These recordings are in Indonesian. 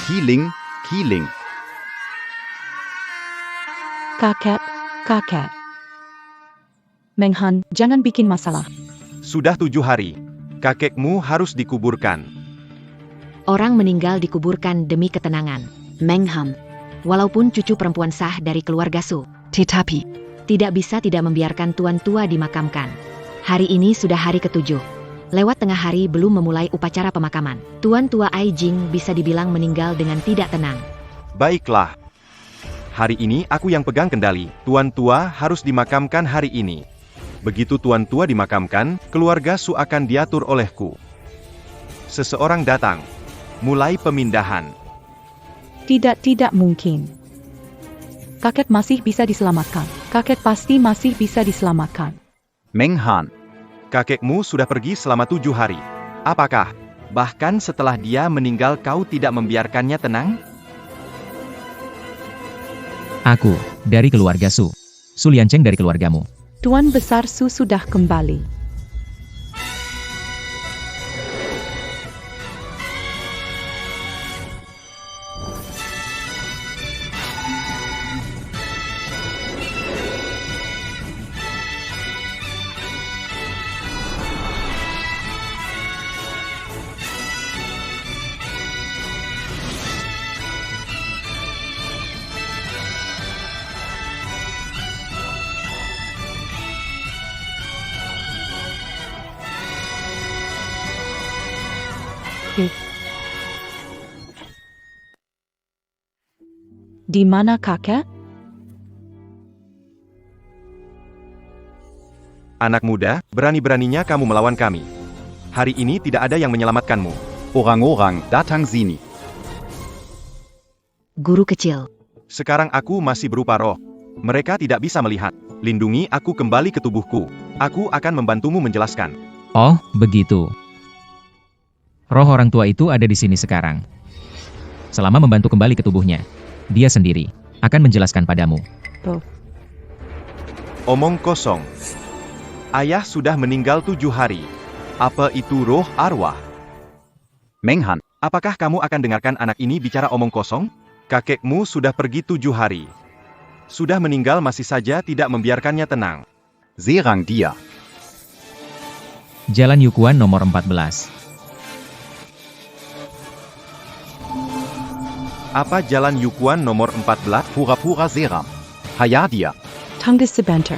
Kiling, Kiling. Kakek, kakek. Menghan, jangan bikin masalah. Sudah 7 hari. Kakekmu harus dikuburkan. Orang meninggal dikuburkan demi ketenangan. Mengham. Walaupun cucu perempuan sah dari keluarga Su, Tetapi. tidak bisa tidak membiarkan tuan tua dimakamkan. Hari ini sudah hari ke-7. Lewat tengah hari belum memulai upacara pemakaman. Tuan tua Ai Jing bisa dibilang meninggal dengan tidak tenang. Baiklah. Hari ini aku yang pegang kendali. Tuan tua harus dimakamkan hari ini. Begitu tuan tua dimakamkan, keluarga Su akan diatur olehku. Seseorang datang. Mulai pemindahan. Tidak mungkin. Kakek masih bisa diselamatkan. Kakek pasti masih bisa diselamatkan. Menghan. Kakekmu sudah pergi selama 7 hari. Apakah, bahkan setelah dia meninggal kau tidak membiarkannya tenang? Aku, dari keluarga Su. Su Liancheng dari keluargamu. Tuan Besar Su sudah kembali. Di mana kakek? Anak muda, berani-beraninya kamu melawan kami. Hari ini tidak ada yang menyelamatkanmu. Orang-orang, datang sini. Guru kecil, Sekarang aku masih berupa roh. Mereka tidak bisa melihat. Lindungi aku kembali ke tubuhku. Aku akan membantumu menjelaskan. Oh, begitu. Roh orang tua itu ada di sini sekarang. Selama membantu kembali ke tubuhnya, dia sendiri akan menjelaskan padamu. Omong kosong. Ayah sudah meninggal 7 hari. Apa itu roh arwah? Menghan. Apakah kamu akan dengarkan anak ini bicara omong kosong? Kakekmu sudah pergi 7 hari. Sudah meninggal masih saja tidak membiarkannya tenang. Serang dia. Jalan Yukuan nomor 14. Apa jalan Yukuan nomor 14? Pura-pura seram. Haya dia. Tunggu sebentar.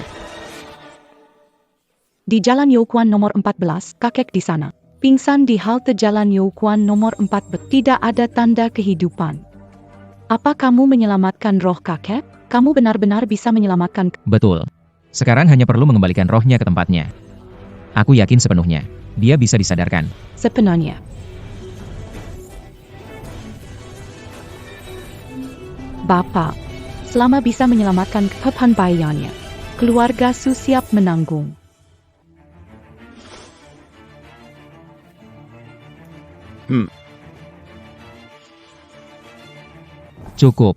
Di Jalan Youquan nomor 14, kakek di sana. Pingsan di halte Jalan Youquan nomor 14. Tidak ada tanda kehidupan. Apa kamu menyelamatkan roh kakek? Kamu benar-benar bisa menyelamatkan. Betul. Sekarang hanya perlu mengembalikan rohnya ke tempatnya. Aku yakin sepenuhnya, dia bisa disadarkan. Sepenuhnya. Bapak, selama bisa menyelamatkan kepapan bayannya, keluarga Su siap menanggung. Cukup.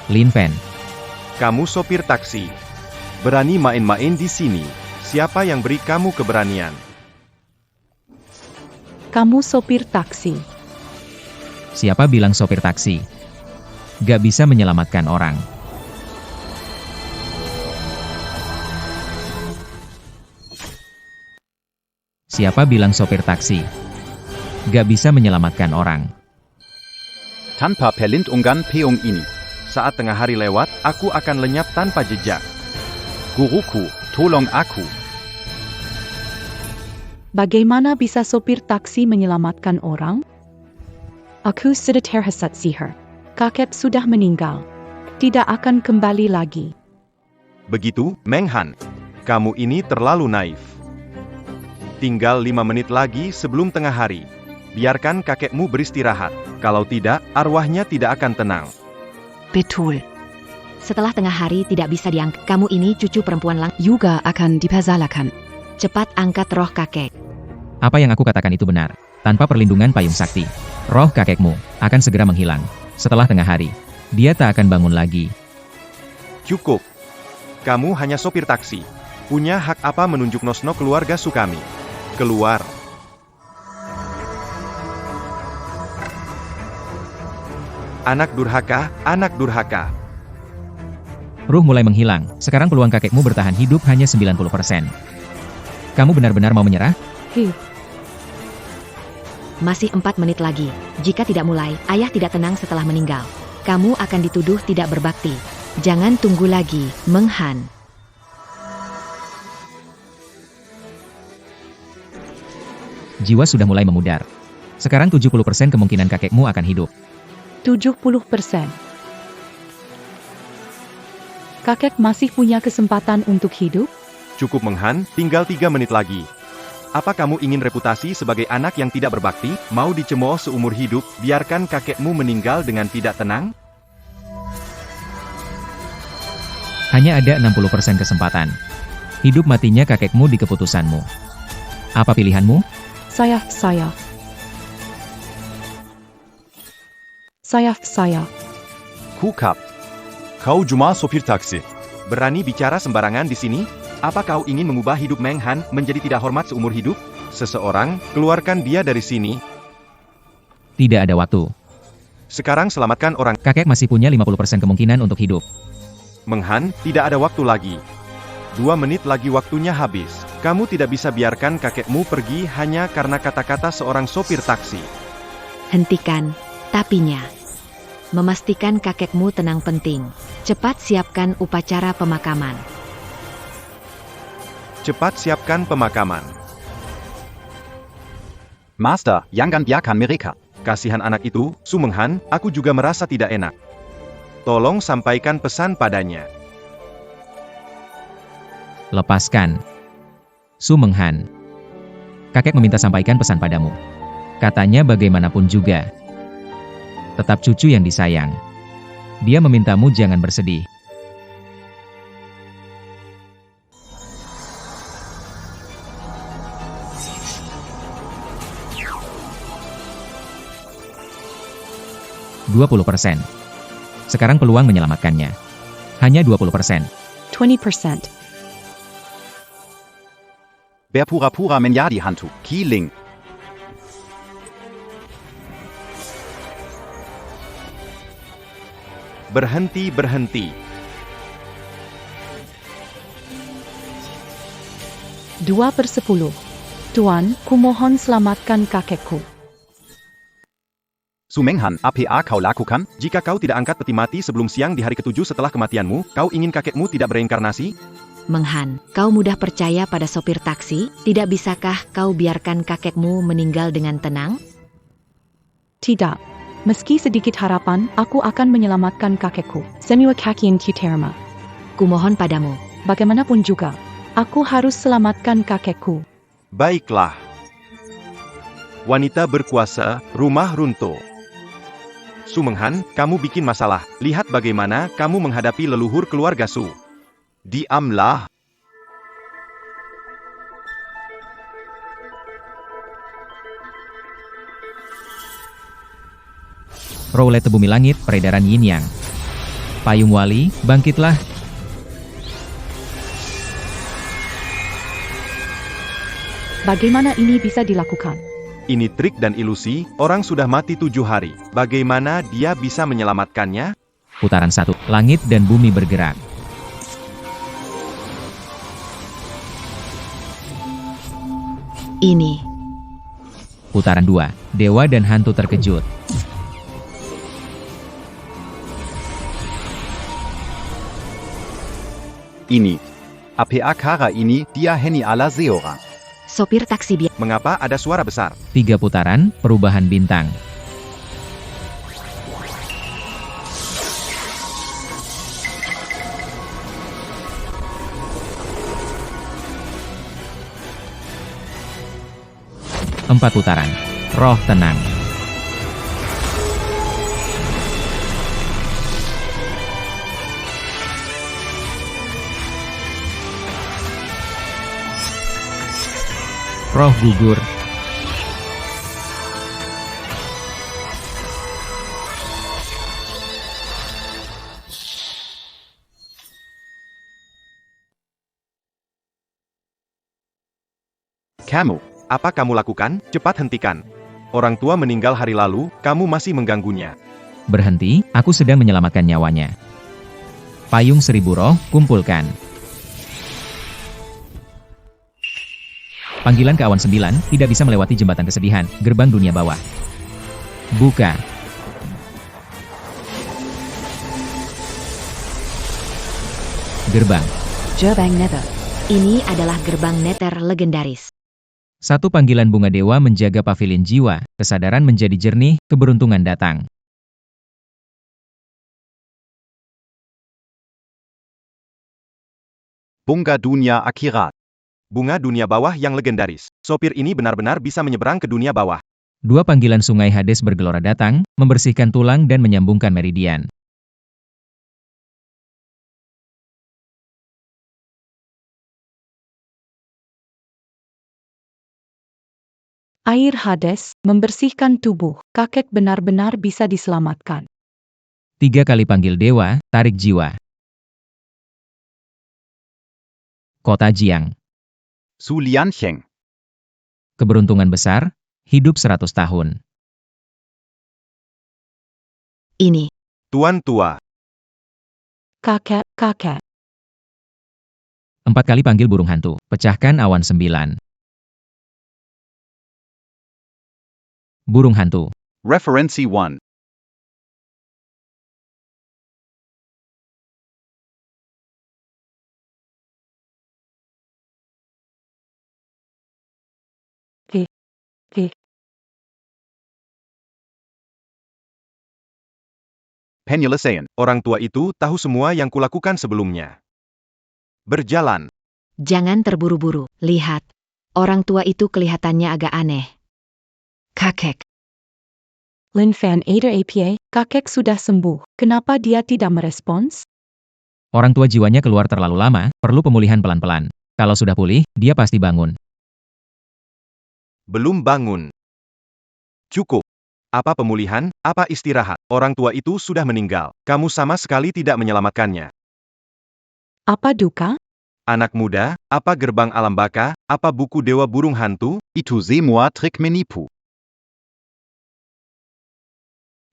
Lin Fen. Kamu sopir taksi. Berani main-main di sini. Siapa yang beri kamu keberanian? Kamu sopir taksi. Siapa bilang sopir taksi? Gak bisa menyelamatkan orang. Siapa bilang sopir taksi? Gak bisa menyelamatkan orang. Tanpa pelindungan peung ini. Saat tengah hari lewat, aku akan lenyap tanpa jejak. Guruku, tolong aku. Bagaimana bisa sopir taksi menyelamatkan orang? Aku sudah terhasut sihir. Kakek sudah meninggal. Tidak akan kembali lagi. Begitu, Menghan. Kamu ini terlalu naif. Tinggal 5 menit lagi sebelum tengah hari. Biarkan kakekmu beristirahat. Kalau tidak, arwahnya tidak akan tenang. Betul. setelah tengah hari tidak bisa diangkat. Kamu ini cucu perempuan Juga akan dipersalakan. Cepat angkat roh kakek. Apa yang aku katakan itu benar. Tanpa perlindungan payung sakti, roh kakekmu akan segera menghilang. Setelah tengah hari, dia tak akan bangun lagi. Cukup. Kamu hanya sopir taksi. Punya hak apa menunjuk Nosno keluarga Su kami? Keluar. Anak durhaka, anak durhaka. Ruh mulai menghilang, sekarang peluang kakekmu bertahan hidup hanya 90%. Kamu benar-benar mau menyerah? Masih 4 menit lagi. Jika tidak mulai, ayah tidak tenang setelah meninggal. Kamu akan dituduh tidak berbakti. Jangan tunggu lagi, Meng Han. Jiwa sudah mulai memudar. Sekarang 70% kemungkinan kakekmu akan hidup. 70%. Kakek masih punya kesempatan untuk hidup? Cukup Meng Han, tinggal 3 menit lagi. Apa kamu ingin reputasi sebagai anak yang tidak berbakti, mau dicemooh seumur hidup, biarkan kakekmu meninggal dengan tidak tenang? Hanya ada 60% kesempatan. Hidup matinya kakekmu di keputusanmu. Apa pilihanmu? Saya. Kukap. Kau cuma sopir taksi. Berani bicara sembarangan di sini? Apa kau ingin mengubah hidup Meng Han menjadi tidak hormat seumur hidup? Seseorang, keluarkan dia dari sini. Tidak ada waktu. Sekarang selamatkan orang. Kakek masih punya 50% kemungkinan untuk hidup. Meng Han, tidak ada waktu lagi. 2 menit lagi waktunya habis. Kamu tidak bisa biarkan kakekmu pergi hanya karena kata-kata seorang sopir taksi. Hentikan tapinya. Memastikan kakekmu tenang penting. Cepat siapkan upacara pemakaman. Cepat siapkan pemakaman. Master, jangan biarkan mereka. Kasihan anak itu, Su Meng Han, aku juga merasa tidak enak. Tolong sampaikan pesan padanya. Lepaskan. Su Meng Han. Kakek meminta sampaikan pesan padamu. Katanya bagaimanapun juga. Tetap cucu yang disayang. Dia memintamu jangan bersedih. %. Sekarang peluang menyelamatkannya. Hanya 20%. 20%. Berpura-pura menjadi hantu. Killing. Berhenti, berhenti. 2/10. Tuan, kumohon selamatkan kakekku. Su Meng Han, apa kau lakukan? Jika kau tidak angkat peti mati sebelum siang di hari ke-7 setelah kematianmu, kau ingin kakekmu tidak bereinkarnasi? Meng Han, kau mudah percaya pada sopir taksi? Tidak bisakah kau biarkan kakekmu meninggal dengan tenang? Tidak. Meski sedikit harapan, aku akan menyelamatkan kakekku. Semua kakian Kuterma. Kumohon padamu. Bagaimanapun juga, aku harus selamatkan kakekku. Baiklah. Wanita berkuasa, rumah runtuh. Su Meng Han, kamu bikin masalah. Lihat bagaimana kamu menghadapi leluhur keluarga Su. Diamlah. Roulette bumi langit, peredaran yin yang. Payung wali, bangkitlah. Bagaimana ini bisa dilakukan? Ini trik dan ilusi, orang sudah mati 7 hari. Bagaimana dia bisa menyelamatkannya? Putaran 1, langit dan bumi bergerak. Ini. Putaran 2, dewa dan hantu terkejut. Ini. Apa kara ini, dia heni ala seorang. Sopir taksi biasa. Mengapa ada suara besar? 3 putaran, perubahan bintang. Empat putaran. Roh tenang. Roh gugur. Kamu. Apa kamu lakukan? Cepat hentikan. Orang tua meninggal hari lalu, kamu masih mengganggunya. Berhenti, aku sedang menyelamatkan nyawanya. Payung seribu roh, kumpulkan. Panggilan ke awan 9, tidak bisa melewati jembatan kesedihan, gerbang dunia bawah. Buka. Gerbang. Gerbang Nether. Ini adalah gerbang Nether legendaris. Satu panggilan bunga dewa menjaga pavilion jiwa, kesadaran menjadi jernih, keberuntungan datang. Bunga Dunia Akhirat. Bunga dunia bawah yang legendaris. Sopir ini benar-benar bisa menyeberang ke dunia bawah. Dua panggilan sungai Hades bergelora datang, membersihkan tulang dan menyambungkan meridian. Air Hades membersihkan tubuh. Kakek benar-benar bisa diselamatkan. 3 kali panggil dewa, tarik jiwa. Kota Jiang. Su Liancheng. Keberuntungan besar, hidup 100 tahun. Ini. Tuan tua. Kakek. 4 kali panggil burung hantu, pecahkan awan 9. Burung hantu. Referensi 1. Penyelesaian. Orang tua itu tahu semua yang kulakukan sebelumnya. Berjalan. Jangan terburu-buru. Lihat. Orang tua itu kelihatannya agak aneh. Kakek. Lin Fan Ada APA, kakek sudah sembuh. Kenapa dia tidak merespons? Orang tua jiwanya keluar terlalu lama, perlu pemulihan pelan-pelan. Kalau sudah pulih, dia pasti bangun. Belum bangun. Cukup. Apa pemulihan, apa istirahat? Orang tua itu sudah meninggal. Kamu sama sekali tidak menyelamatkannya. Apa duka? Anak muda, apa gerbang alam baka, apa buku dewa burung hantu? Itu semua trik menipu.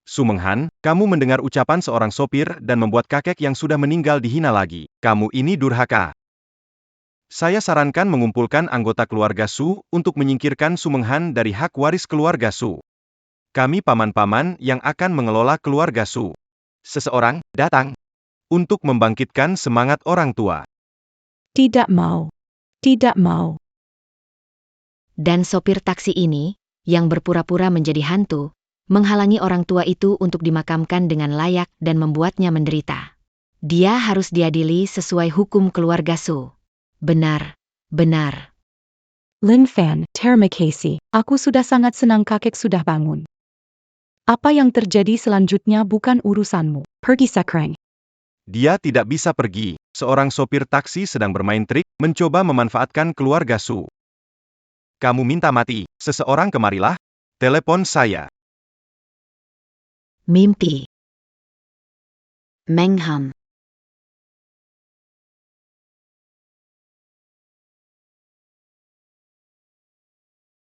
Sumenghan, kamu mendengar ucapan seorang sopir dan membuat kakek yang sudah meninggal dihina lagi. Kamu ini durhaka. Saya sarankan mengumpulkan anggota keluarga Su untuk menyingkirkan Sumenghan dari hak waris keluarga Su. Kami paman-paman yang akan mengelola keluarga Su. Seseorang datang untuk membangkitkan semangat orang tua. Tidak mau. Tidak mau. Dan sopir taksi ini, yang berpura-pura menjadi hantu, menghalangi orang tua itu untuk dimakamkan dengan layak dan membuatnya menderita. Dia harus diadili sesuai hukum keluarga Su. Benar. Lin Fan, terima kasih. Aku sudah sangat senang kakek sudah bangun. Apa yang terjadi selanjutnya bukan urusanmu. Pergi sekarang. Dia tidak bisa pergi. Seorang sopir taksi sedang bermain trik, mencoba memanfaatkan keluarga Su. Kamu minta mati. Seseorang kemarilah. Telepon saya. Mimpi. Mengham.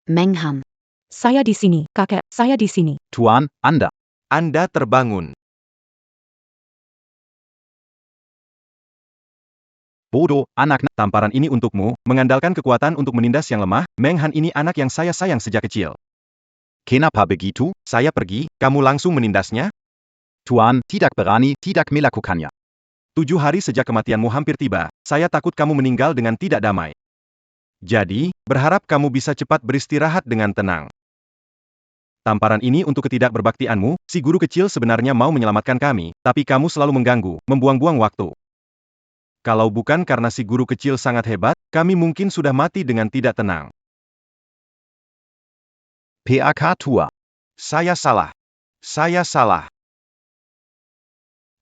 Mengham. Saya di sini, kakek. Saya di sini. Tuan, Anda. Anda terbangun. Bodoh, anak. Tamparan ini untukmu, mengandalkan kekuatan untuk menindas yang lemah. Meng Han ini anak yang saya sayang sejak kecil. Kenapa begitu? Saya pergi, kamu langsung menindasnya? Tuan, tidak berani, tidak melakukannya. 7 hari sejak kematianmu hampir tiba, saya takut kamu meninggal dengan tidak damai. Jadi, berharap kamu bisa cepat beristirahat dengan tenang. Tamparan ini untuk ketidakberbaktianmu, si guru kecil sebenarnya mau menyelamatkan kami, tapi kamu selalu mengganggu, membuang-buang waktu. Kalau bukan karena si guru kecil sangat hebat, kami mungkin sudah mati dengan tidak tenang. PAK tua. Saya salah. Saya salah.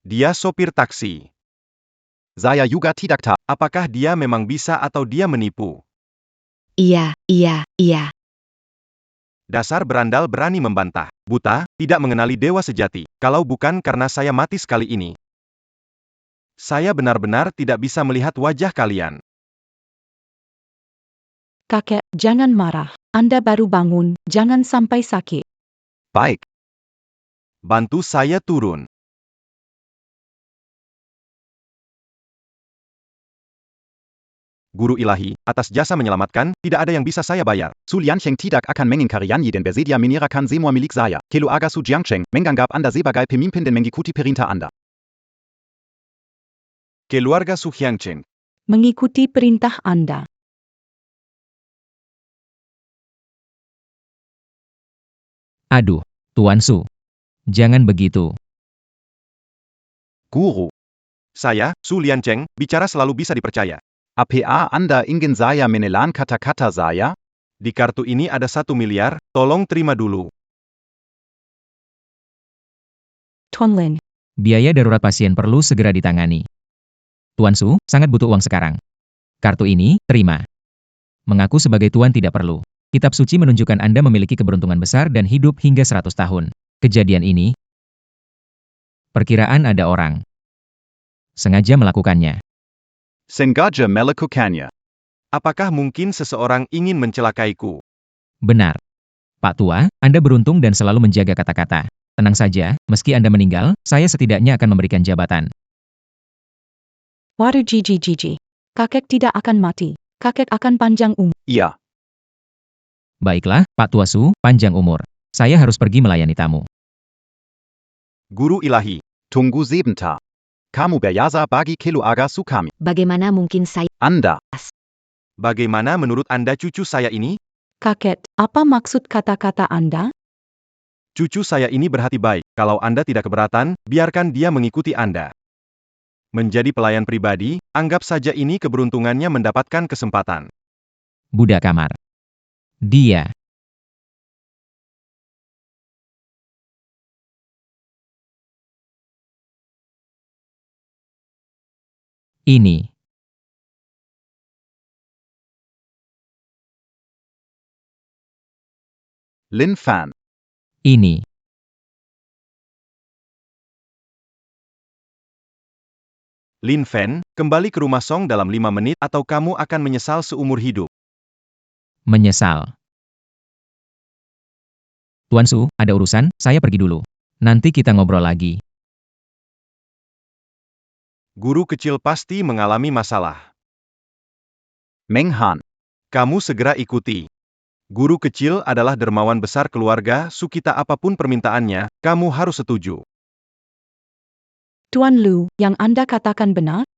Dia sopir taksi. Saya juga tidak tahu. Apakah dia memang bisa atau dia menipu? Iya. Dasar berandal berani membantah. Buta, tidak mengenali dewa sejati. Kalau bukan karena saya mati sekali ini. Saya benar-benar tidak bisa melihat wajah kalian. Kakek, jangan marah. Anda baru bangun, jangan sampai sakit. Baik. Bantu saya turun. Guru ilahi, atas jasa menyelamatkan, tidak ada yang bisa saya bayar. Su Liancheng tidak akan mengingkari den bersedia menyerahkan semua milik saya. Kelo aga Su Jiangcheng, menganggap Anda sebagai pemimpin dan mengikuti perintah Anda. Keluarga Su Jiangcheng. Mengikuti perintah Anda. Aduh, Tuan Su. Jangan begitu. Guru, Saya, Su Liancheng, bicara selalu bisa dipercaya. apa Anda ingin saya menelan kata-kata saya? Di kartu ini ada 1 miliar, tolong terima dulu. Tonlin. Biaya darurat pasien perlu segera ditangani. Tuan Su, sangat butuh uang sekarang. Kartu ini, terima. Mengaku sebagai tuan tidak perlu. Kitab suci menunjukkan Anda memiliki keberuntungan besar dan hidup hingga 100 tahun. Kejadian ini, perkiraan ada orang sengaja melakukannya. Sengaja melakukannya. Apakah mungkin seseorang ingin mencelakaiku? Benar. Pak Tua, Anda beruntung dan selalu menjaga kata-kata. Tenang saja, meski Anda meninggal, saya setidaknya akan memberikan jabatan. Waduh Gigi. Kakek tidak akan mati. Kakek akan panjang umur. Iya. Baiklah, Pak Tua Su, panjang umur. Saya harus pergi melayani tamu. Guru ilahi. Tunggu sebentar. Kamu berjasa bagi keluarga Su kami. Bagaimana mungkin saya... Anda. Bagaimana menurut Anda cucu saya ini? Kakek, apa maksud kata-kata Anda? Cucu saya ini berhati baik. Kalau Anda tidak keberatan, biarkan dia mengikuti Anda. Menjadi pelayan pribadi, anggap saja ini keberuntungannya mendapatkan kesempatan. Budak kamar. Dia. Ini. Lin Fan. Ini. Lin Fen, kembali ke rumah Song dalam 5 menit atau kamu akan menyesal seumur hidup. Menyesal. Tuan Su, ada urusan, saya pergi dulu. Nanti kita ngobrol lagi. Guru kecil pasti mengalami masalah. Meng Han. Kamu segera ikuti. Guru kecil adalah dermawan besar keluarga Su kita apapun permintaannya, kamu harus setuju. Tuan Lu, yang Anda katakan benar?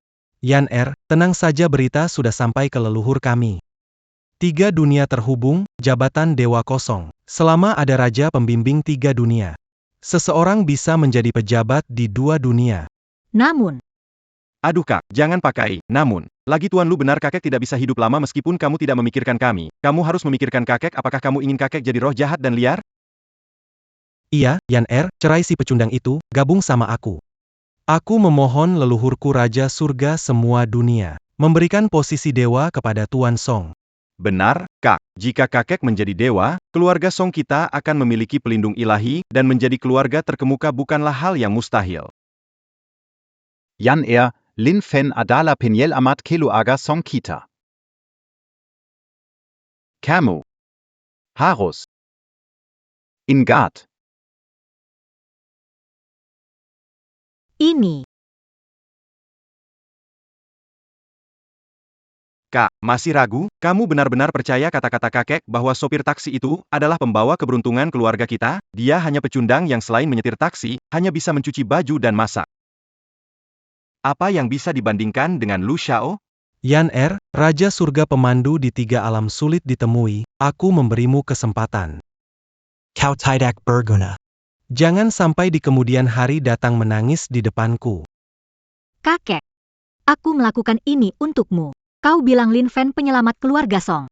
Yan tenang saja berita sudah sampai ke leluhur kami. 3 dunia terhubung, jabatan dewa kosong. Selama ada raja pembimbing 3 dunia. Seseorang bisa menjadi pejabat di 2 dunia. Namun, Aduh kak, jangan pakai, namun. Lagi Tuan Lu benar kakek tidak bisa hidup lama meskipun kamu tidak memikirkan kami. Kamu harus memikirkan kakek apakah kamu ingin kakek jadi roh jahat dan liar? Iya, Yan cerai si pecundang itu, gabung sama aku. Aku memohon leluhurku Raja Surga semua dunia. Memberikan posisi dewa kepada Tuan Song. Benar, kak. Jika kakek menjadi dewa, keluarga Song kita akan memiliki pelindung ilahi, dan menjadi keluarga terkemuka bukanlah hal yang mustahil. Yan Lin Fen adalah Peniel amat keluarga Song kita. Kamu harus ingat. ini. Kak, masih ragu? Kamu benar-benar percaya kata-kata kakek bahwa sopir taksi itu adalah pembawa keberuntungan keluarga kita? Dia hanya pecundang yang selain menyetir taksi, hanya bisa mencuci baju dan masak. Apa yang bisa dibandingkan dengan Lu Xiao? Yan Raja Surga pemandu di 3 alam sulit ditemui, aku memberimu kesempatan. Kau tidak berguna. Jangan sampai di kemudian hari datang menangis di depanku. Kakek, aku melakukan ini untukmu. Kau bilang Lin Fen penyelamat keluarga Song.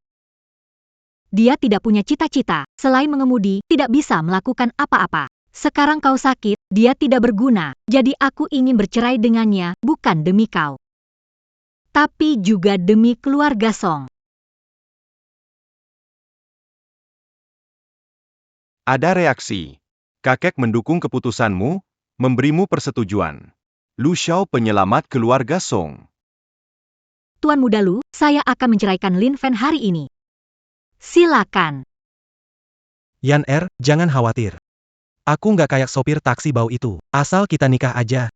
Dia tidak punya cita-cita, selain mengemudi, tidak bisa melakukan apa-apa. Sekarang kau sakit, dia tidak berguna, jadi aku ingin bercerai dengannya, bukan demi kau. Tapi juga demi keluarga Song. Ada reaksi. Kakek mendukung keputusanmu, memberimu persetujuan. Lu Xiao penyelamat keluarga Song. Tuan Muda Lu, saya akan menceraikan Lin Fen hari ini. Silakan. Yan jangan khawatir. Aku nggak kayak sopir taksi bau itu. Asal kita nikah aja.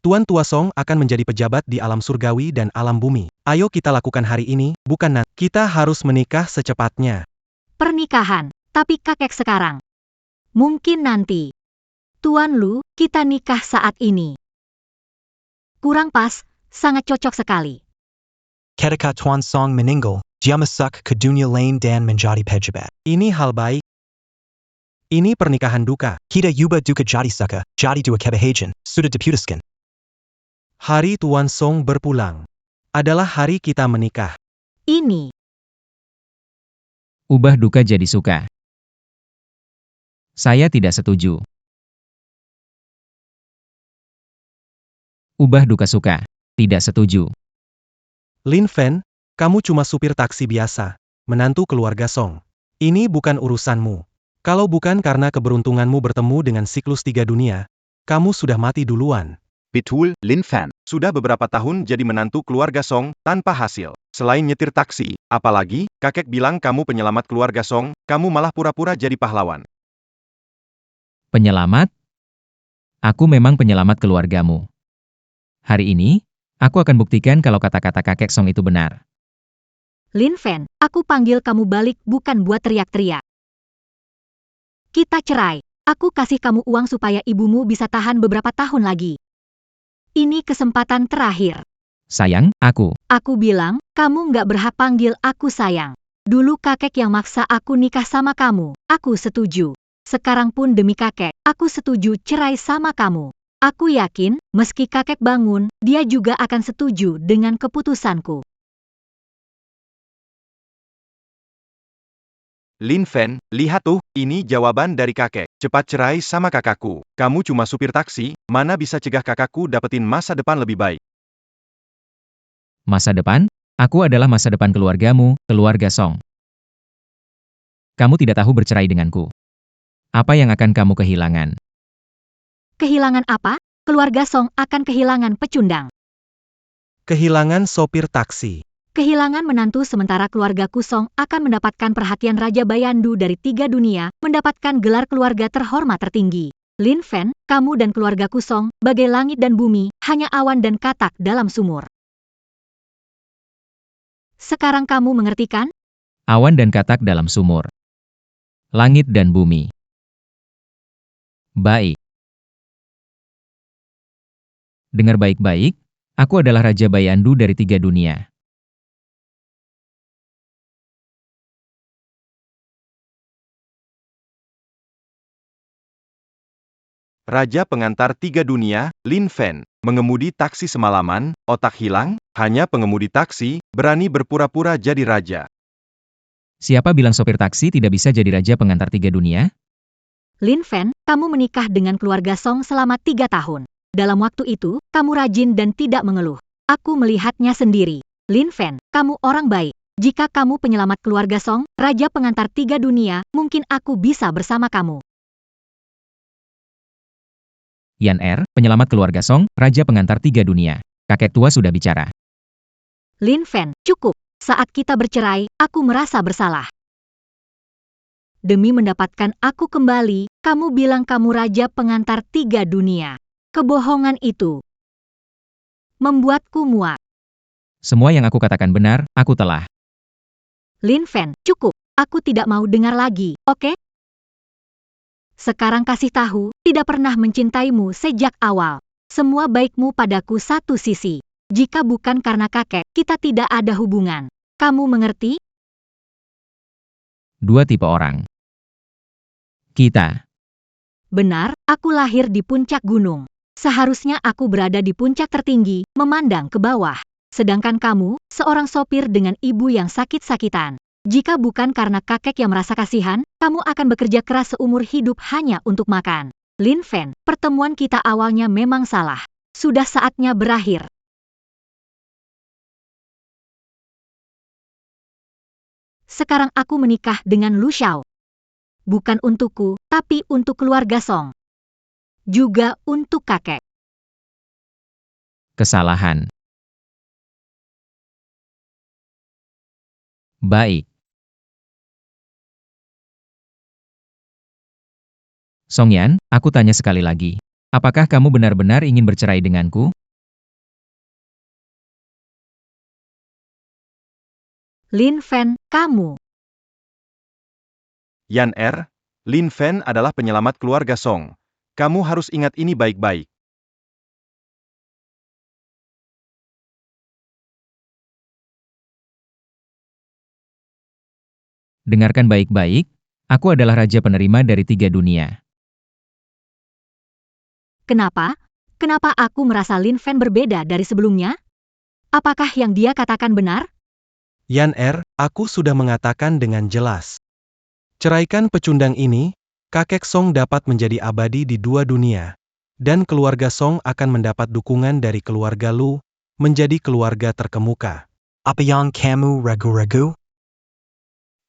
Tuan Tua Song akan menjadi pejabat di alam surgawi dan alam bumi. Ayo kita lakukan hari ini, bukan nanti. Kita harus menikah secepatnya. Pernikahan, tapi kakek sekarang. Mungkin nanti. Tuan Lu, kita nikah saat ini. Kurang pas, sangat cocok sekali. Ketika Tuan Song meninggal, dia masuk ke dunia lain dan menjadi pejabat. Ini hal baik. Ini pernikahan duka. Kita ubah duka jadi suka, jadi dua kebahagiaan, sudah diputuskan. Hari Tuan Song berpulang. Adalah hari kita menikah. Ini. Ubah duka jadi suka. Saya tidak setuju. Ubah duka suka. Tidak setuju. Lin Fen, kamu cuma supir taksi biasa. Menantu keluarga Song. Ini bukan urusanmu. Kalau bukan karena keberuntunganmu bertemu dengan siklus 3 dunia, kamu sudah mati duluan. Betul, Lin Fan. Sudah beberapa tahun jadi menantu keluarga Song, tanpa hasil. Selain nyetir taksi, apalagi, kakek bilang kamu penyelamat keluarga Song, kamu malah pura-pura jadi pahlawan. Penyelamat? Aku memang penyelamat keluargamu. Hari ini, aku akan buktikan kalau kata-kata kakek Song itu benar. Lin Fen, aku panggil kamu balik bukan buat teriak-teriak. Kita cerai. Aku kasih kamu uang supaya ibumu bisa tahan beberapa tahun lagi. Ini kesempatan terakhir. Sayang, aku. Aku bilang, kamu nggak berhak panggil aku sayang. Dulu kakek yang maksa aku nikah sama kamu. Aku setuju. Sekarang pun demi kakek, aku setuju cerai sama kamu. Aku yakin, meski kakek bangun, dia juga akan setuju dengan keputusanku. Lin Fen, lihat tuh, ini jawaban dari kakek. Cepat cerai sama kakakku. Kamu cuma supir taksi, mana bisa cegah kakakku dapetin masa depan lebih baik. Masa depan? Aku adalah masa depan keluargamu, keluarga Song. Kamu tidak tahu bercerai denganku. Apa yang akan kamu kehilangan? Kehilangan apa? Keluarga Song akan kehilangan pecundang. Kehilangan sopir taksi. Kehilangan menantu sementara keluarga Kusong akan mendapatkan perhatian Raja Bayandu dari 3 dunia, mendapatkan gelar keluarga terhormat tertinggi. Lin Fen, kamu dan keluarga Kusong, bagai langit dan bumi, hanya awan dan katak dalam sumur. Sekarang kamu mengerti kan? Awan dan katak dalam sumur. Langit dan bumi. Baik. Dengar baik-baik, aku adalah Raja Bayandu dari 3 dunia. Raja pengantar 3 dunia, Lin Fen, mengemudi taksi semalaman, otak hilang, hanya pengemudi taksi, berani berpura-pura jadi raja. Siapa bilang sopir taksi tidak bisa jadi raja pengantar 3 dunia? Lin Fen, kamu menikah dengan keluarga Song selama 3 tahun. Dalam waktu itu, kamu rajin dan tidak mengeluh. Aku melihatnya sendiri. Lin Fen, kamu orang baik. Jika kamu penyelamat keluarga Song, raja pengantar 3 dunia, mungkin aku bisa bersama kamu. Yan penyelamat keluarga Song, raja pengantar 3 dunia. Kakek tua sudah bicara. Lin Fen, cukup. Saat kita bercerai, aku merasa bersalah. Demi mendapatkan aku kembali, kamu bilang kamu raja pengantar 3 dunia. Kebohongan itu membuatku muak. Semua yang aku katakan benar, aku telah. Lin Fen, cukup. Aku tidak mau dengar lagi, oke? Sekarang kasih tahu, tidak pernah mencintaimu sejak awal. Semua baikmu padaku satu sisi. Jika bukan karena kakek, kita tidak ada hubungan. Kamu mengerti? 2 tipe orang. Kita. Benar, aku lahir di puncak gunung. Seharusnya aku berada di puncak tertinggi, memandang ke bawah. Sedangkan kamu, seorang sopir dengan ibu yang sakit-sakitan. Jika bukan karena kakek yang merasa kasihan, kamu akan bekerja keras seumur hidup hanya untuk makan. Lin Fen, pertemuan kita awalnya memang salah. Sudah saatnya berakhir. Sekarang aku menikah dengan Lu Xiao. Bukan untukku, tapi untuk keluarga Song. Juga untuk kakek. Kesalahan. Baik. Songyan, aku tanya sekali lagi. Apakah kamu benar-benar ingin bercerai denganku? Lin Fen, kamu. Yan Lin Fen adalah penyelamat keluarga Song. Kamu harus ingat ini baik-baik. Dengarkan baik-baik, aku adalah raja penerima dari 3 dunia. Kenapa? Kenapa aku merasa Lin Fen berbeda dari sebelumnya? Apakah yang dia katakan benar? Yan aku sudah mengatakan dengan jelas. Ceraikan pecundang ini, kakek Song dapat menjadi abadi di 2 dunia. Dan keluarga Song akan mendapat dukungan dari keluarga Lu, menjadi keluarga terkemuka. Apa yang kamu ragu-ragu?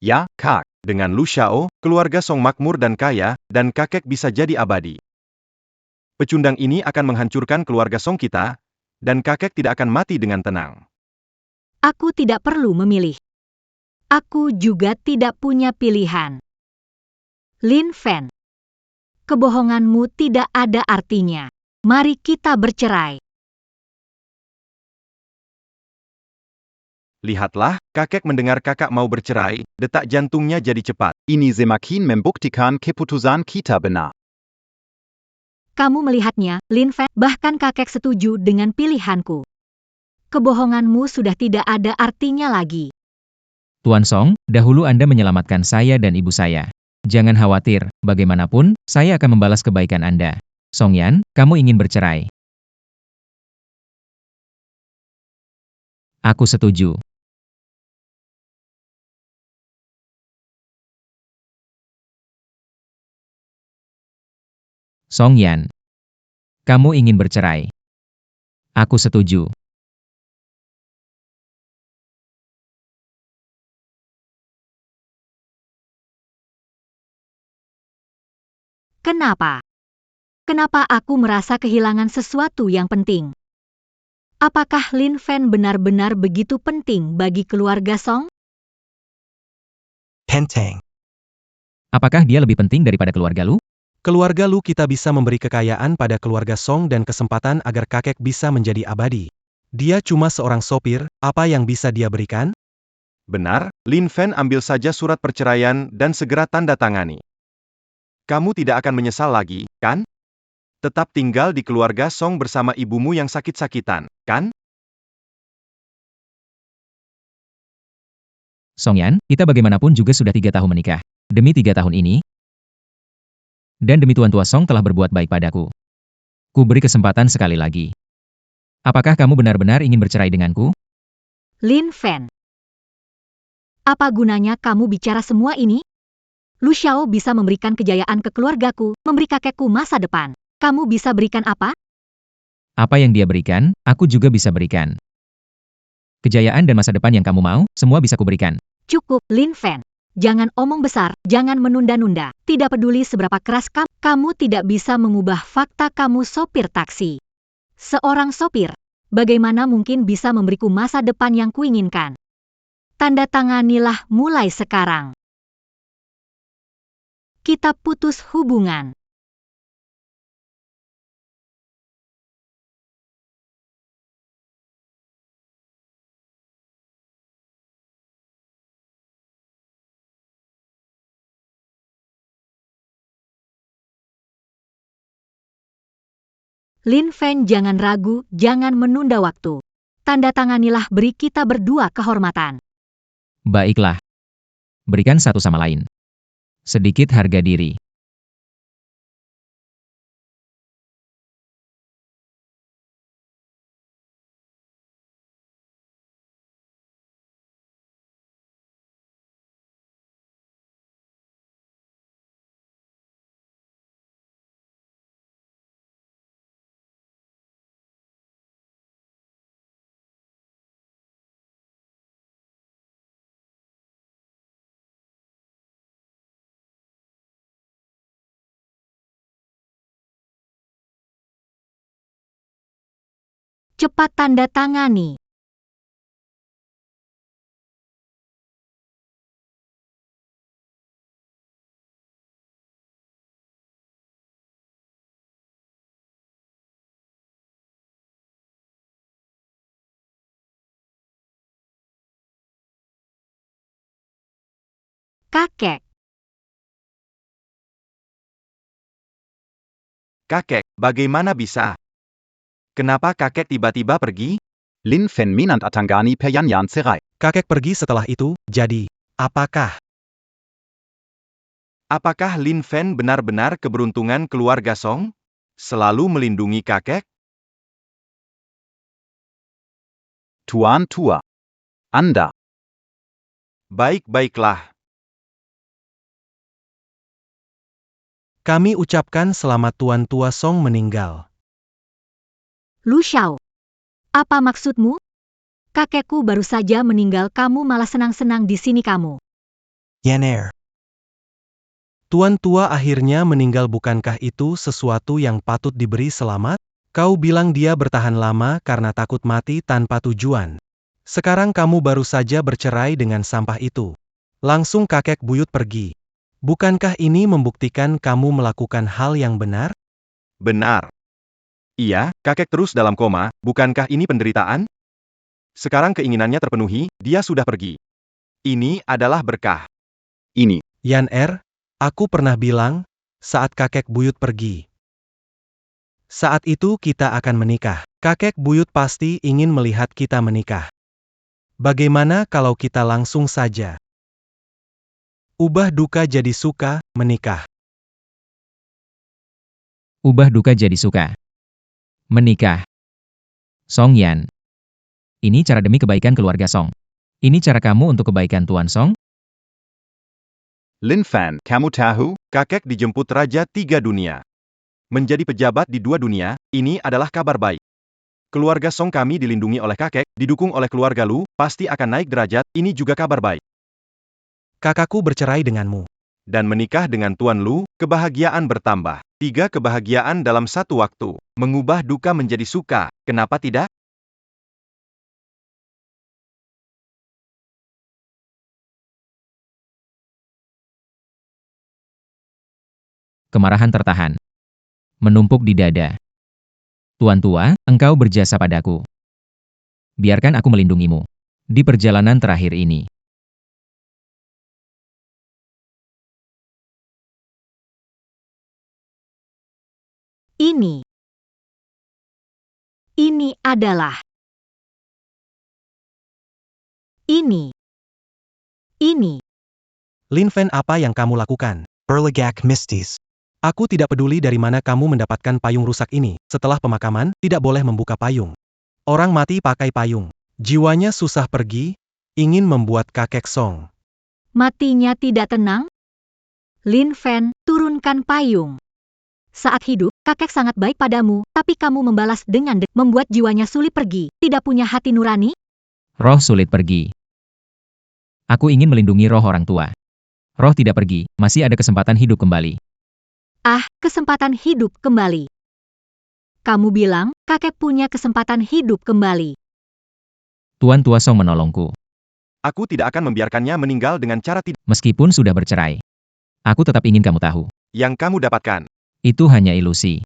Ya, Kak. Dengan Lu Xiao, keluarga Song makmur dan kaya, dan kakek bisa jadi abadi. Pecundang ini akan menghancurkan keluarga Song kita, dan kakek tidak akan mati dengan tenang. Aku tidak perlu memilih. Aku juga tidak punya pilihan. Lin Fen, kebohonganmu tidak ada artinya. Mari kita bercerai. Lihatlah, kakek mendengar kakak mau bercerai, detak jantungnya jadi cepat. Ini semakin membuktikan keputusan kita benar. Kamu melihatnya, Lin Fen, bahkan kakek setuju dengan pilihanku. Kebohonganmu sudah tidak ada artinya lagi. Tuan Song, dahulu Anda menyelamatkan saya dan ibu saya. Jangan khawatir, bagaimanapun, saya akan membalas kebaikan Anda. Songyan, kamu ingin bercerai. Aku setuju. Songyan, kamu ingin bercerai. Aku setuju. Kenapa? Kenapa aku merasa kehilangan sesuatu yang penting? Apakah Lin Fen benar-benar begitu penting bagi keluarga Song? Pentang. Apakah dia lebih penting daripada keluarga Lu? Keluarga Lu kita bisa memberi kekayaan pada keluarga Song dan kesempatan agar kakek bisa menjadi abadi. Dia cuma seorang sopir, apa yang bisa dia berikan? Benar, Lin Fen ambil saja surat perceraian dan segera tanda tangani. Kamu tidak akan menyesal lagi, kan? Tetap tinggal di keluarga Song bersama ibumu yang sakit-sakitan, kan? Songyan, kita bagaimanapun juga sudah 3 tahun menikah. Demi 3 tahun ini, dan demi Tuan Tua Song telah berbuat baik padaku. Ku beri kesempatan sekali lagi. Apakah kamu benar-benar ingin bercerai denganku? Lin Fen, apa gunanya kamu bicara semua ini? Lu Xiao bisa memberikan kejayaan ke keluargaku, memberi kakekku masa depan. Kamu bisa berikan apa? Apa yang dia berikan, aku juga bisa berikan. Kejayaan dan masa depan yang kamu mau, semua bisa kuberikan. Cukup, Lin Fen. Jangan omong besar, jangan menunda-nunda. Tidak peduli seberapa keras kamu tidak bisa mengubah fakta kamu sopir taksi. Seorang sopir, bagaimana mungkin bisa memberiku masa depan yang kuinginkan? Tanda tanganilah mulai sekarang. Kita putus hubungan. Lin Fen, jangan ragu, jangan menunda waktu. Tanda tanganilah, beri kita berdua kehormatan. Baiklah. Berikan satu sama lain. Sedikit harga diri. Cepat tanda tangani. kakek. Kakek, bagaimana bisa? Kenapa kakek tiba-tiba pergi? Lin Fen Minant Atangani per Yan Cerai. Kakek pergi setelah itu, jadi, apakah? Apakah Lin Fen benar-benar keberuntungan keluarga Song? Selalu melindungi kakek? Tuan Tua. Anda. Baik-baiklah. Kami ucapkan selamat Tuan Tua Song meninggal. Lu Xiao. Apa maksudmu? Kakekku baru saja meninggal, kamu malah senang-senang di sini kamu. Yan Air. Tuan Tua akhirnya meninggal, bukankah itu sesuatu yang patut diberi selamat? Kau bilang dia bertahan lama karena takut mati tanpa tujuan. Sekarang kamu baru saja bercerai dengan sampah itu. Langsung kakek buyut pergi. Bukankah ini membuktikan kamu melakukan hal yang benar? Benar. Iya, kakek terus dalam koma, bukankah ini penderitaan? Sekarang keinginannya terpenuhi, dia sudah pergi. Ini adalah berkah. Ini. Yan Er, aku pernah bilang, saat kakek buyut pergi. Saat itu kita akan menikah. Kakek buyut pasti ingin melihat kita menikah. Bagaimana kalau kita langsung saja ubah duka jadi suka, menikah? Ubah duka jadi suka. Menikah. Song Yan. Ini cara demi kebaikan keluarga Song. Ini cara kamu untuk kebaikan Tuan Song? Lin Fan, kamu tahu? Kakek dijemput Raja 3 Dunia. Menjadi pejabat di 2 dunia, ini adalah kabar baik. Keluarga Song kami dilindungi oleh kakek, didukung oleh keluarga Lu, pasti akan naik derajat, ini juga kabar baik. Kakakku bercerai denganmu. Dan menikah dengan Tuan Lu, kebahagiaan bertambah. 3 kebahagiaan dalam satu waktu. Mengubah duka menjadi suka, kenapa tidak? Kemarahan tertahan. Menumpuk di dada. Tuan Tua, engkau berjasa padaku. Biarkan aku melindungimu. Di perjalanan terakhir ini. Ini adalah. Ini. Lin Fen, apa yang kamu lakukan? Berlagak Mistis. Aku tidak peduli dari mana kamu mendapatkan payung rusak ini. Setelah pemakaman, tidak boleh membuka payung. Orang mati pakai payung. Jiwanya susah pergi, ingin membuat kakek Song. Matinya tidak tenang? Lin Fen, turunkan payung. Saat hidup, kakek sangat baik padamu, tapi kamu membalas dengan membuat jiwanya sulit pergi, tidak punya hati nurani? Roh sulit pergi. Aku ingin melindungi roh orang tua. Roh tidak pergi, masih ada kesempatan hidup kembali. Ah, kesempatan hidup kembali. Kamu bilang, kakek punya kesempatan hidup kembali. Tuan Tua Song menolongku. Aku tidak akan membiarkannya meninggal dengan cara tidak. Meskipun sudah bercerai. Aku tetap ingin kamu tahu. Yang kamu dapatkan. Itu hanya ilusi.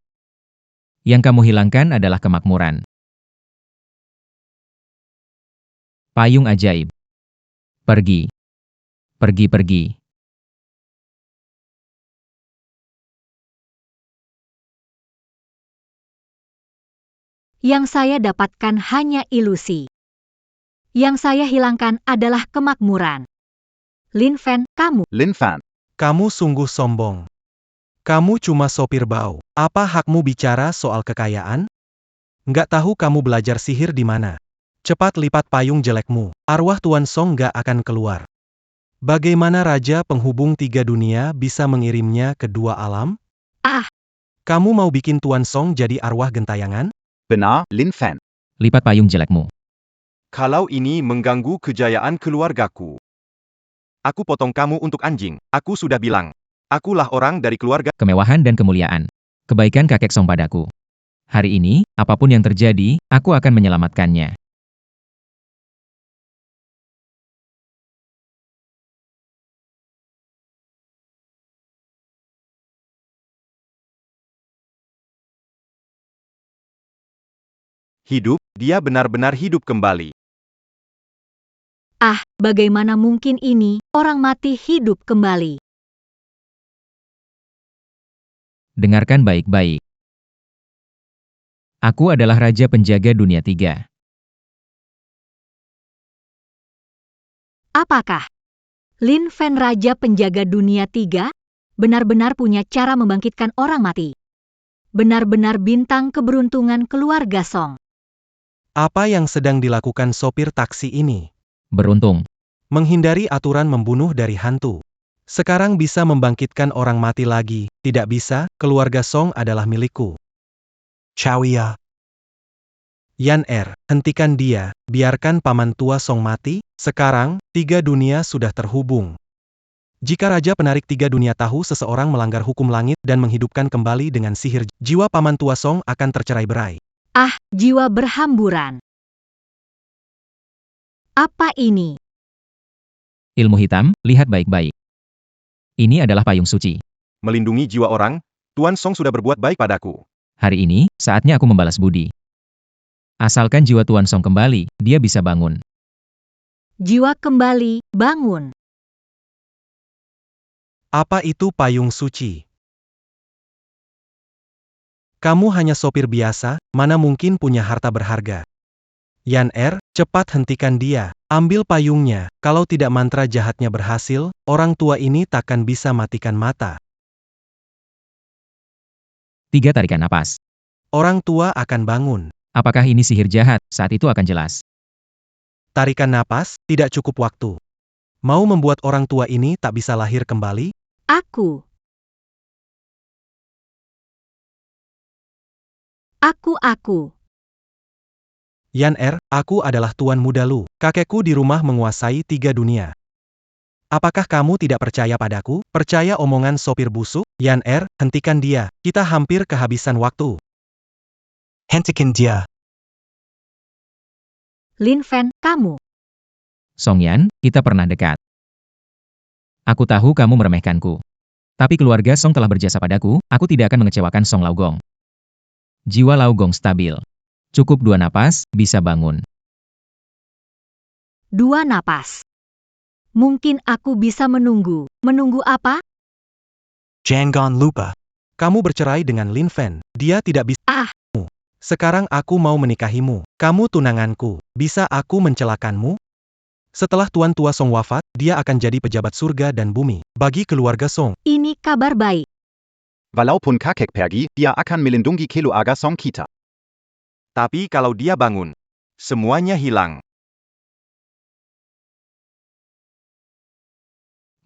Yang kamu hilangkan adalah kemakmuran. Payung ajaib. Pergi. Pergi. Yang saya dapatkan hanya ilusi. Yang saya hilangkan adalah kemakmuran. Lin Fen, kamu. Lin Fan. Kamu sungguh sombong. Kamu cuma sopir bau. Apa hakmu bicara soal kekayaan? Nggak tahu kamu belajar sihir di mana? Cepat lipat payung jelekmu. Arwah Tuan Song nggak akan keluar. Bagaimana Raja Penghubung 3 Dunia bisa mengirimnya ke 2 alam? Ah. Kamu mau bikin Tuan Song jadi arwah gentayangan? Benar, Lin Fan. Lipat payung jelekmu. Kalau ini mengganggu kejayaan keluargaku. Aku potong kamu untuk anjing, aku sudah bilang. Akulah orang dari keluarga. Kemewahan dan kemuliaan. Kebaikan kakek Song padaku. Hari ini, apapun yang terjadi, aku akan menyelamatkannya. Hidup, dia benar-benar hidup kembali. Ah, bagaimana mungkin ini? Orang mati hidup kembali. Dengarkan baik-baik. Aku adalah Raja Penjaga Dunia 3. Apakah Lin Fen Raja Penjaga Dunia 3 benar-benar punya cara membangkitkan orang mati? Benar-benar bintang keberuntungan keluarga Song. Apa yang sedang dilakukan sopir taksi ini? Beruntung. Menghindari aturan membunuh dari hantu. Sekarang bisa membangkitkan orang mati lagi. Tidak bisa, keluarga Song adalah milikku. Chow ya. Yan hentikan dia, biarkan paman tua Song mati. Sekarang, 3 dunia sudah terhubung. Jika Raja Penarik 3 dunia tahu seseorang melanggar hukum langit dan menghidupkan kembali dengan sihir, jiwa paman tua Song akan tercerai-berai. Ah, jiwa berhamburan. Apa ini? Ilmu hitam, lihat baik-baik. Ini adalah payung suci. Melindungi jiwa orang, Tuan Song sudah berbuat baik padaku. Hari ini, saatnya aku membalas budi. Asalkan jiwa Tuan Song kembali, dia bisa bangun. Jiwa kembali, bangun. Apa itu payung suci? Kamu hanya sopir biasa, mana mungkin punya harta berharga. Yan cepat hentikan dia. Ambil payungnya, kalau tidak mantra jahatnya berhasil, orang tua ini takkan bisa matikan mata. 3 tarikan napas. Orang tua akan bangun. Apakah ini sihir jahat? Saat itu akan jelas. Tarikan napas, tidak cukup waktu. Mau membuat orang tua ini tak bisa lahir kembali? Aku. Yan aku adalah Tuan Muda Lu. Kakekku di rumah menguasai 3 dunia. Apakah kamu tidak percaya padaku? Percaya omongan sopir busuk? Yan hentikan dia. Kita hampir kehabisan waktu. Hentikan dia. Lin Fen, kamu. Song Yan, kita pernah dekat. Aku tahu kamu meremehkanku. Tapi keluarga Song telah berjasa padaku, aku tidak akan mengecewakan Song Laogong. Jiwa Laogong stabil. Cukup 2 napas, bisa bangun. 2 napas. Mungkin aku bisa menunggu. Menunggu apa? Jangan lupa. Kamu bercerai dengan Lin Fen. Dia tidak bisa. Ah. Sekarang aku mau menikahimu. Kamu tunanganku. Bisa aku mencelakanmu? Setelah Tuan Tua Song wafat, dia akan jadi pejabat surga dan bumi. Bagi keluarga Song. Ini kabar baik. Walaupun kakek pergi, dia akan melindungi keluarga Song kita. Tapi kalau dia bangun, semuanya hilang.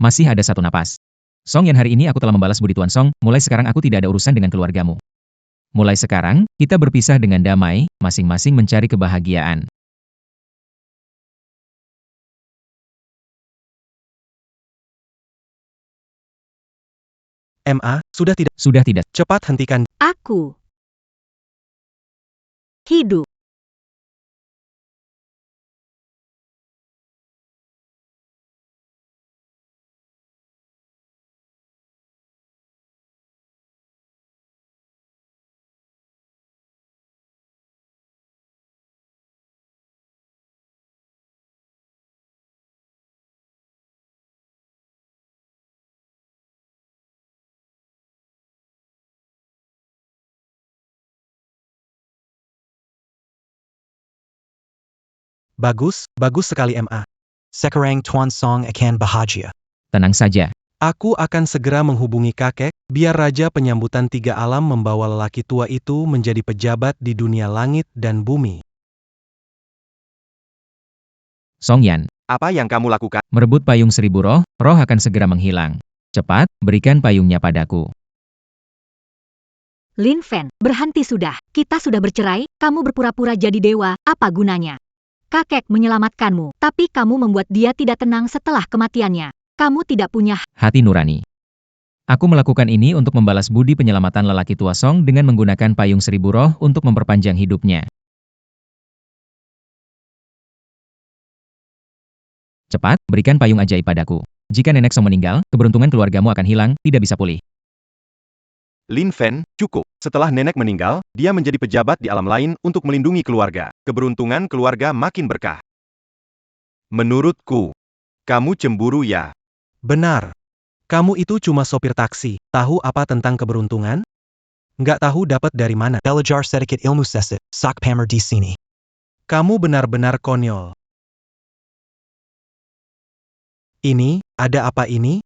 Masih ada 1 napas. Song Yan, hari ini aku telah membalas budi Tuan Song, mulai sekarang aku tidak ada urusan dengan keluargamu. Mulai sekarang, kita berpisah dengan damai, masing-masing mencari kebahagiaan. Sudah tidak. Sudah tidak. Cepat hentikan. Aku. Hidup. Bagus sekali Ma. Sekarang Tuan Song akan bahagia. Tenang saja. Aku akan segera menghubungi kakek, biar Raja Penyambutan 3 alam membawa lelaki tua itu menjadi pejabat di dunia langit dan bumi. Song Yan, Apa yang kamu lakukan? merebut payung 1000 roh, roh akan segera menghilang. Cepat, berikan payungnya padaku. Lin Fen, berhenti sudah. Kita sudah bercerai, kamu berpura-pura jadi dewa, apa gunanya? Kakek menyelamatkanmu, tapi kamu membuat dia tidak tenang setelah kematiannya. Kamu tidak punya Hati nurani. Aku melakukan ini untuk membalas budi penyelamatan lelaki tua Song dengan menggunakan payung 1000 roh untuk memperpanjang hidupnya. Cepat, berikan payung ajaib padaku. Jika nenek Song meninggal, keberuntungan keluargamu akan hilang, tidak bisa pulih. Lin Fen, cukup. Setelah nenek meninggal, dia menjadi pejabat di alam lain untuk melindungi keluarga. Keberuntungan keluarga makin berkah. Menurutku, kamu cemburu ya. Benar. Kamu itu cuma sopir taksi. Tahu apa tentang keberuntungan? Nggak tahu dapat dari mana. Belajar sedikit ilmu seset, sak pamer di sini. Kamu benar-benar konyol. Ini, ada apa ini?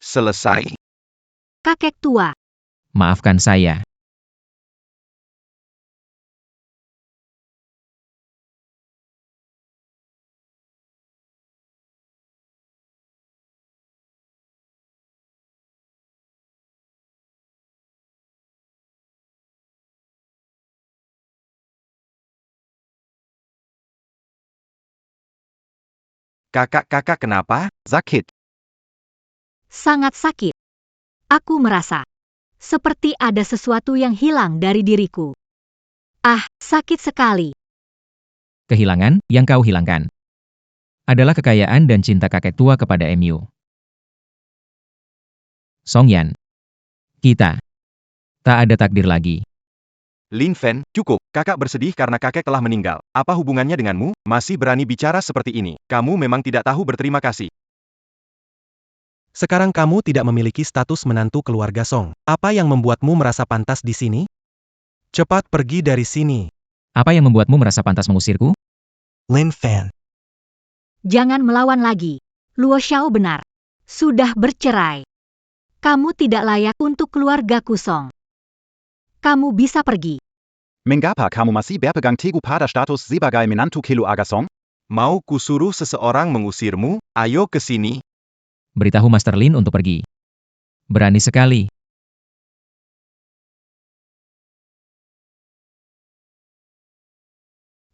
Selesai. Kakek tua. Maafkan saya. Kakak-kakak kenapa? Sakit. Sangat sakit. Aku merasa seperti ada sesuatu yang hilang dari diriku. Ah, sakit sekali. Kehilangan yang kau hilangkan adalah kekayaan dan cinta kakek tua kepada MU. Songyan. Kita. Tak ada takdir lagi. Lin Fen, cukup. Kakak bersedih karena kakek telah meninggal. Apa hubungannya denganmu? Masih berani bicara seperti ini. Kamu memang tidak tahu berterima kasih. Sekarang kamu tidak memiliki status menantu keluarga Song. Apa yang membuatmu merasa pantas di sini? Cepat pergi dari sini. Apa yang membuatmu merasa pantas mengusirku? Lin Fan. Jangan melawan lagi. Luo Xiao benar. Sudah bercerai. Kamu tidak layak untuk keluargaku Song. Kamu bisa pergi. Mengapa kamu masih berpegang teguh pada status sebagai menantu keluarga Song? Mau kusuruh seseorang mengusirmu? Ayo ke sini. Beritahu Master Lin untuk pergi. Berani sekali.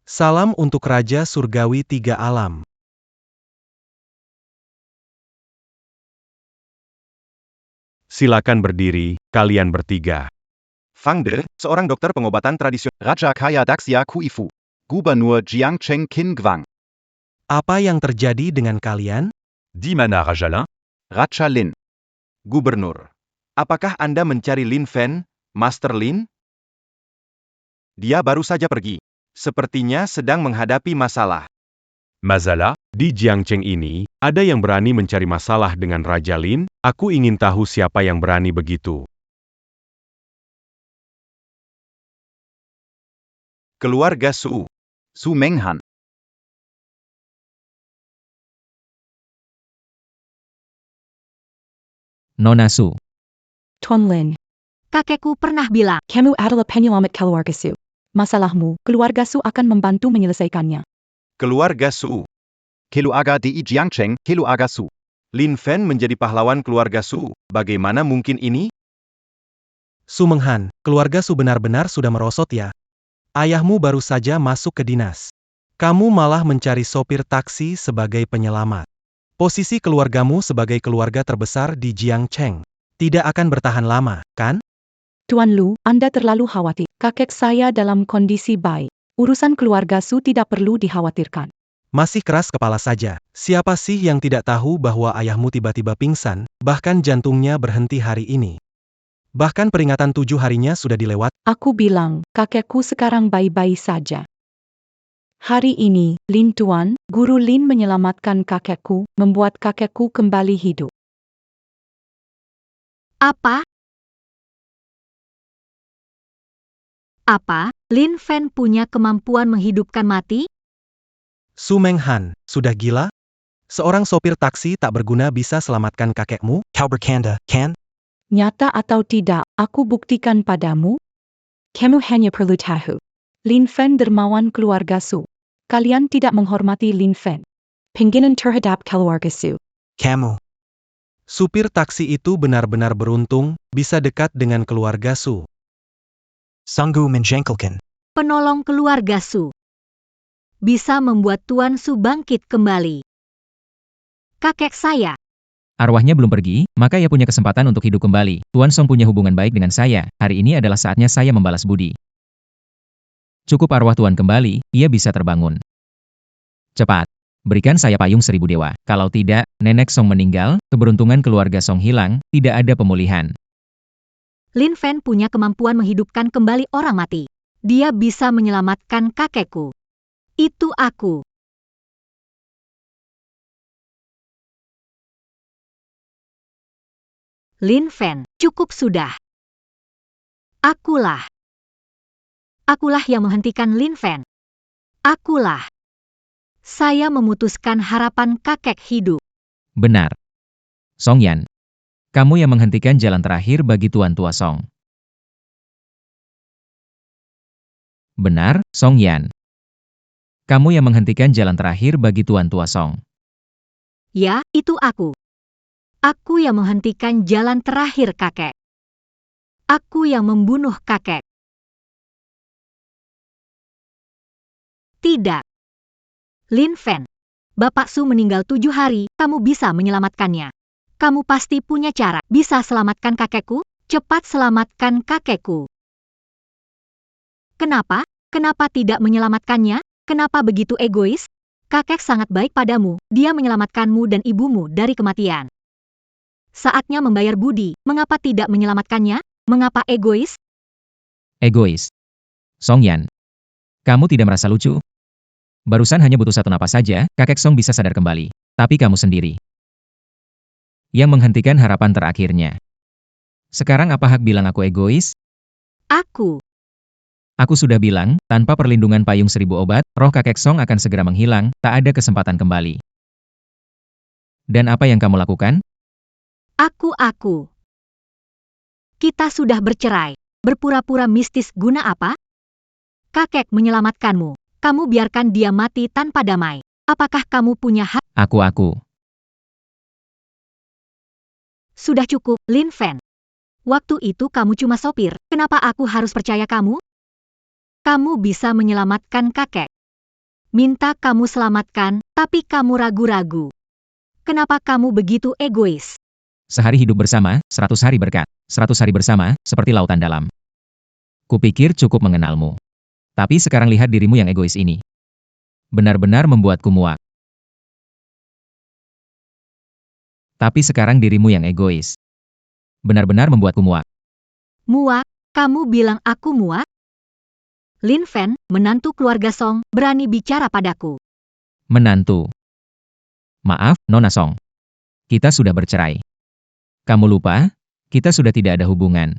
Salam untuk Raja Surgawi Tiga Alam. Silakan berdiri, kalian bertiga. Fang De, seorang dokter pengobatan tradisional. Raja Kaya Daxia Kuifu. Gubernur Jiangcheng Qin Gwang. Apa yang terjadi dengan kalian? Di mana Raja Lin? Raja Lin. Gubernur. Apakah Anda mencari Lin Fen, Master Lin? Dia baru saja pergi. Sepertinya sedang menghadapi masalah. Masalah? Di Jiangcheng ini, ada yang berani mencari masalah dengan Raja Lin? Aku ingin tahu siapa yang berani begitu. Keluarga Su. Su Menghan. Nona Su. Tuan Lin, Kakekku pernah bilang, kamu adalah penyelamat keluarga Su. Masalahmu, keluarga Su akan membantu menyelesaikannya. Keluarga Su. Keluarga di Jiangcheng, keluarga Su. Lin Fen menjadi pahlawan keluarga Su. Bagaimana mungkin ini? Su Menghan, keluarga Su benar-benar sudah merosot ya. Ayahmu baru saja masuk ke dinas. Kamu malah mencari sopir taksi sebagai penyelamat. Posisi keluargamu sebagai keluarga terbesar di Jiangcheng tidak akan bertahan lama, kan? Tuan Lu, Anda terlalu khawatir. Kakek saya dalam kondisi baik. Urusan keluarga Su tidak perlu dikhawatirkan. Masih keras kepala saja. Siapa sih yang tidak tahu bahwa ayahmu tiba-tiba pingsan, bahkan jantungnya berhenti hari ini? Bahkan peringatan 7 harinya sudah dilewat. Aku bilang, kakekku sekarang baik-baik saja. Hari ini, Lin Tuan, Guru Lin menyelamatkan kakekku, membuat kakekku kembali hidup. apa? Apa, Lin Fen punya kemampuan menghidupkan mati? Su Menghan, sudah gila? Seorang sopir taksi tak berguna bisa selamatkan kakekmu? Kau bercanda, kan? Nyata atau tidak, aku buktikan padamu. Kamu hanya perlu tahu. Lin Fen dermawan keluarga Su. Kalian tidak menghormati Lin Fen. Penghinaan terhadap keluarga Su. Kamu. Supir taksi itu benar-benar beruntung, bisa dekat dengan keluarga Su. Sungguh menjengkelkan. Penolong keluarga Su. Bisa membuat Tuan Su bangkit kembali. Kakek saya. Arwahnya belum pergi, maka ia punya kesempatan untuk hidup kembali. Tuan Song punya hubungan baik dengan saya. Hari ini adalah saatnya saya membalas budi. Cukup arwah Tuan kembali, ia bisa terbangun. Cepat. Berikan saya payung 1000 dewa. Kalau tidak, Nenek Song meninggal, keberuntungan keluarga Song hilang, tidak ada pemulihan. Lin Fen punya kemampuan menghidupkan kembali orang mati. Dia bisa menyelamatkan kakekku. Itu aku. Lin Fen, cukup sudah. Akulah. Akulah yang menghentikan Lin Fen. Akulah. Saya memutuskan harapan kakek hidup. Benar. Song Yan. Kamu yang menghentikan jalan terakhir bagi Tuan Tua Song. Benar, Song Yan. Kamu yang menghentikan jalan terakhir bagi Tuan Tua Song. Ya, itu aku. Aku yang menghentikan jalan terakhir kakek. Aku yang membunuh kakek. Tidak. Lin Fen. Bapak Su meninggal 7 hari, kamu bisa menyelamatkannya. Kamu pasti punya cara. Bisa selamatkan kakekku? Cepat selamatkan kakekku. Kenapa? Kenapa tidak menyelamatkannya? Kenapa begitu egois? Kakek sangat baik padamu, dia menyelamatkanmu dan ibumu dari kematian. Saatnya membayar budi, mengapa tidak menyelamatkannya? Mengapa egois? Egois. Song Yan. Kamu tidak merasa lucu? Barusan hanya butuh satu napas saja, kakek Song bisa sadar kembali. Tapi kamu sendiri yang menghentikan harapan terakhirnya. Sekarang apa hak bilang aku egois? Aku. Aku sudah bilang, tanpa perlindungan payung 1000 obat, roh kakek Song akan segera menghilang, tak ada kesempatan kembali. Dan apa yang kamu lakukan? Aku. Kita sudah bercerai. Berpura-pura mistis guna apa? Kakek menyelamatkanmu. Kamu biarkan dia mati tanpa damai. Apakah kamu punya hak? Aku. Sudah cukup, Lin Fen. Waktu itu kamu cuma sopir. Kenapa aku harus percaya kamu? Kamu bisa menyelamatkan kakek. Minta kamu selamatkan, tapi kamu ragu-ragu. Kenapa kamu begitu egois? Sehari hidup bersama, 100 hari berkat. 100 hari bersama, seperti lautan dalam. Kupikir cukup mengenalmu. Tapi sekarang lihat dirimu yang egois ini. Benar-benar membuatku muak. Tapi sekarang dirimu yang egois. Benar-benar membuatku muak. Muak? Kamu bilang aku muak? Lin Fen, menantu keluarga Song, berani bicara padaku. Menantu. Maaf, Nona Song. Kita sudah bercerai. Kamu lupa? Kita sudah tidak ada hubungan.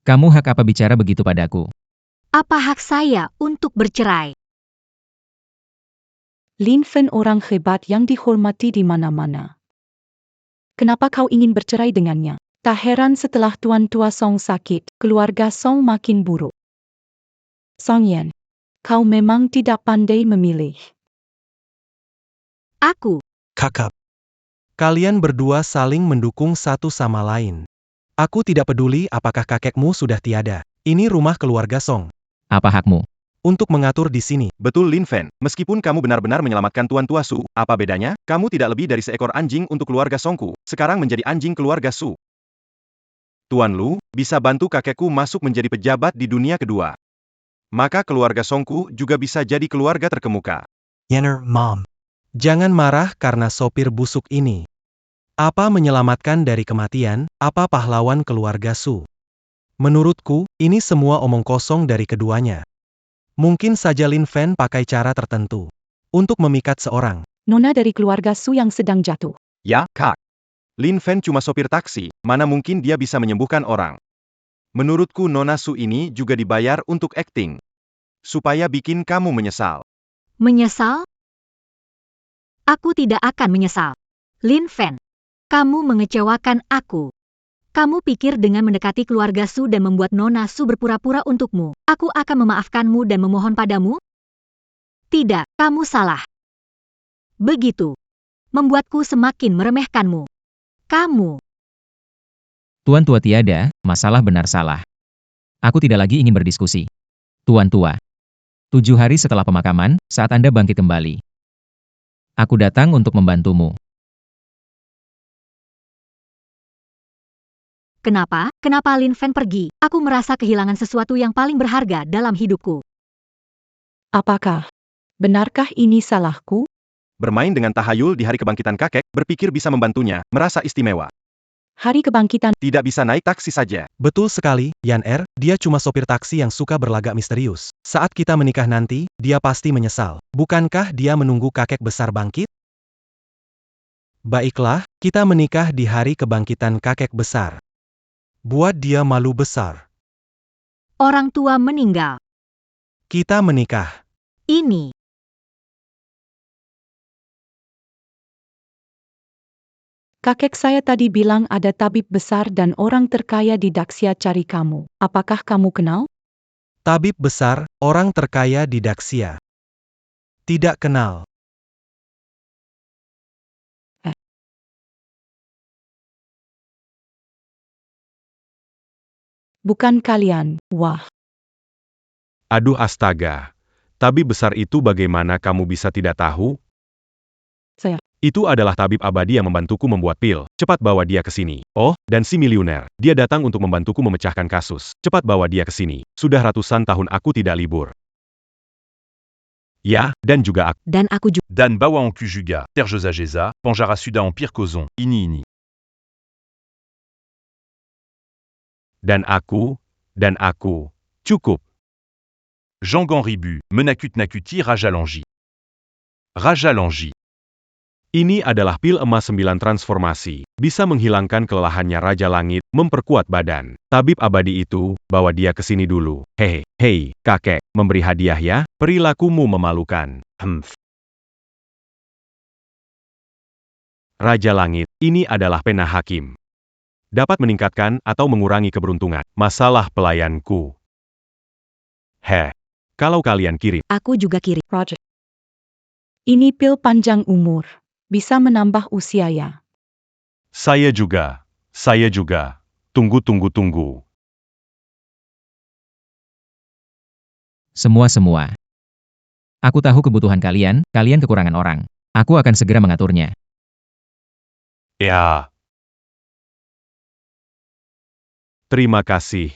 Kamu hak apa bicara begitu padaku? Apa hak saya untuk bercerai? Lin Fen orang hebat yang dihormati di mana-mana. Kenapa kau ingin bercerai dengannya? Tak heran setelah Tuan Tua Song sakit, keluarga Song makin buruk. Song Yan, kau memang tidak pandai memilih. Aku. Kakak. Kalian berdua saling mendukung satu sama lain. Aku tidak peduli apakah kakekmu sudah tiada. Ini rumah keluarga Song. Apa hakmu? Untuk mengatur di sini. Betul Lin Fen, meskipun kamu benar-benar menyelamatkan Tuan Tua Su, apa bedanya? Kamu tidak lebih dari seekor anjing untuk keluarga Songku, sekarang menjadi anjing keluarga Su. Tuan Lu, bisa bantu kakekku masuk menjadi pejabat di dunia kedua. Maka keluarga Songku juga bisa jadi keluarga terkemuka. Yenner, Mom. Jangan marah karena sopir busuk ini. Apa menyelamatkan dari kematian, apa pahlawan keluarga Su? Menurutku, ini semua omong kosong dari keduanya. Mungkin saja Lin Fen pakai cara tertentu untuk memikat seorang. Nona dari keluarga Su yang sedang jatuh. Ya, Kak. Lin Fen cuma sopir taksi, mana mungkin dia bisa menyembuhkan orang. Menurutku Nona Su ini juga dibayar untuk akting. Supaya bikin kamu menyesal. Menyesal? Aku tidak akan menyesal. Lin Fen, kamu mengecewakan aku. Kamu pikir dengan mendekati keluarga Su dan membuat Nona Su berpura-pura untukmu, aku akan memaafkanmu dan memohon padamu? Tidak, kamu salah. Begitu. Membuatku semakin meremehkanmu. Kamu. Tuan Tua tiada, masalah benar salah. Aku tidak lagi ingin berdiskusi. Tuan Tua. 7 hari setelah pemakaman, saat Anda bangkit kembali. Aku datang untuk membantumu. Kenapa? Kenapa Lin Fen pergi? Aku merasa kehilangan sesuatu yang paling berharga dalam hidupku. Apakah? Benarkah ini salahku? Bermain dengan tahayul di hari kebangkitan kakek, berpikir bisa membantunya, merasa istimewa. Hari kebangkitan. Tidak bisa naik taksi saja. Betul sekali, Yan Er, dia cuma sopir taksi yang suka berlagak misterius. Saat kita menikah nanti, dia pasti menyesal. Bukankah dia menunggu kakek besar bangkit? Baiklah, kita menikah di hari kebangkitan kakek besar. Buat dia malu besar. Orang tua meninggal. Kita menikah. Ini. Kakek saya tadi bilang ada tabib besar dan orang terkaya di Daxia cari kamu. Apakah kamu kenal? Tabib besar, orang terkaya di Daxia. Tidak kenal. Bukan kalian. Wah. Aduh astaga. Tabib besar itu bagaimana kamu bisa tidak tahu? Saya. Itu adalah tabib abadi yang membantuku membuat pil. Cepat bawa dia ke sini. Oh, dan si miliuner. Dia datang untuk membantuku memecahkan kasus. Cepat bawa dia ke sini. Sudah ratusan tahun aku tidak libur. Ya, dan juga aku. Dan aku juga. Dan bawa en Kujuga, Terge Zageza, Panjara Suda Empire Kozon, Ini. Dan aku. Cukup. Jangan Ribu, Menakut Nakuti Rajalangi. Rajalangi. Ini adalah pil emas 9 transformasi. Bisa menghilangkan kelelahannya Raja Langit, memperkuat badan. Tabib abadi itu, bawa dia ke sini dulu. Hehe, hei, kakek, memberi hadiah ya? Perilakumu memalukan. Raja Langit, ini adalah pena hakim. Dapat meningkatkan atau mengurangi keberuntungan. Masalah pelayanku. Kalau kalian kirim. Aku juga kirim. Roger. Ini pil panjang umur. Bisa menambah usia ya. Saya juga. Tunggu. Semua. Aku tahu kebutuhan kalian kekurangan orang. Aku akan segera mengaturnya. Ya. Terima kasih,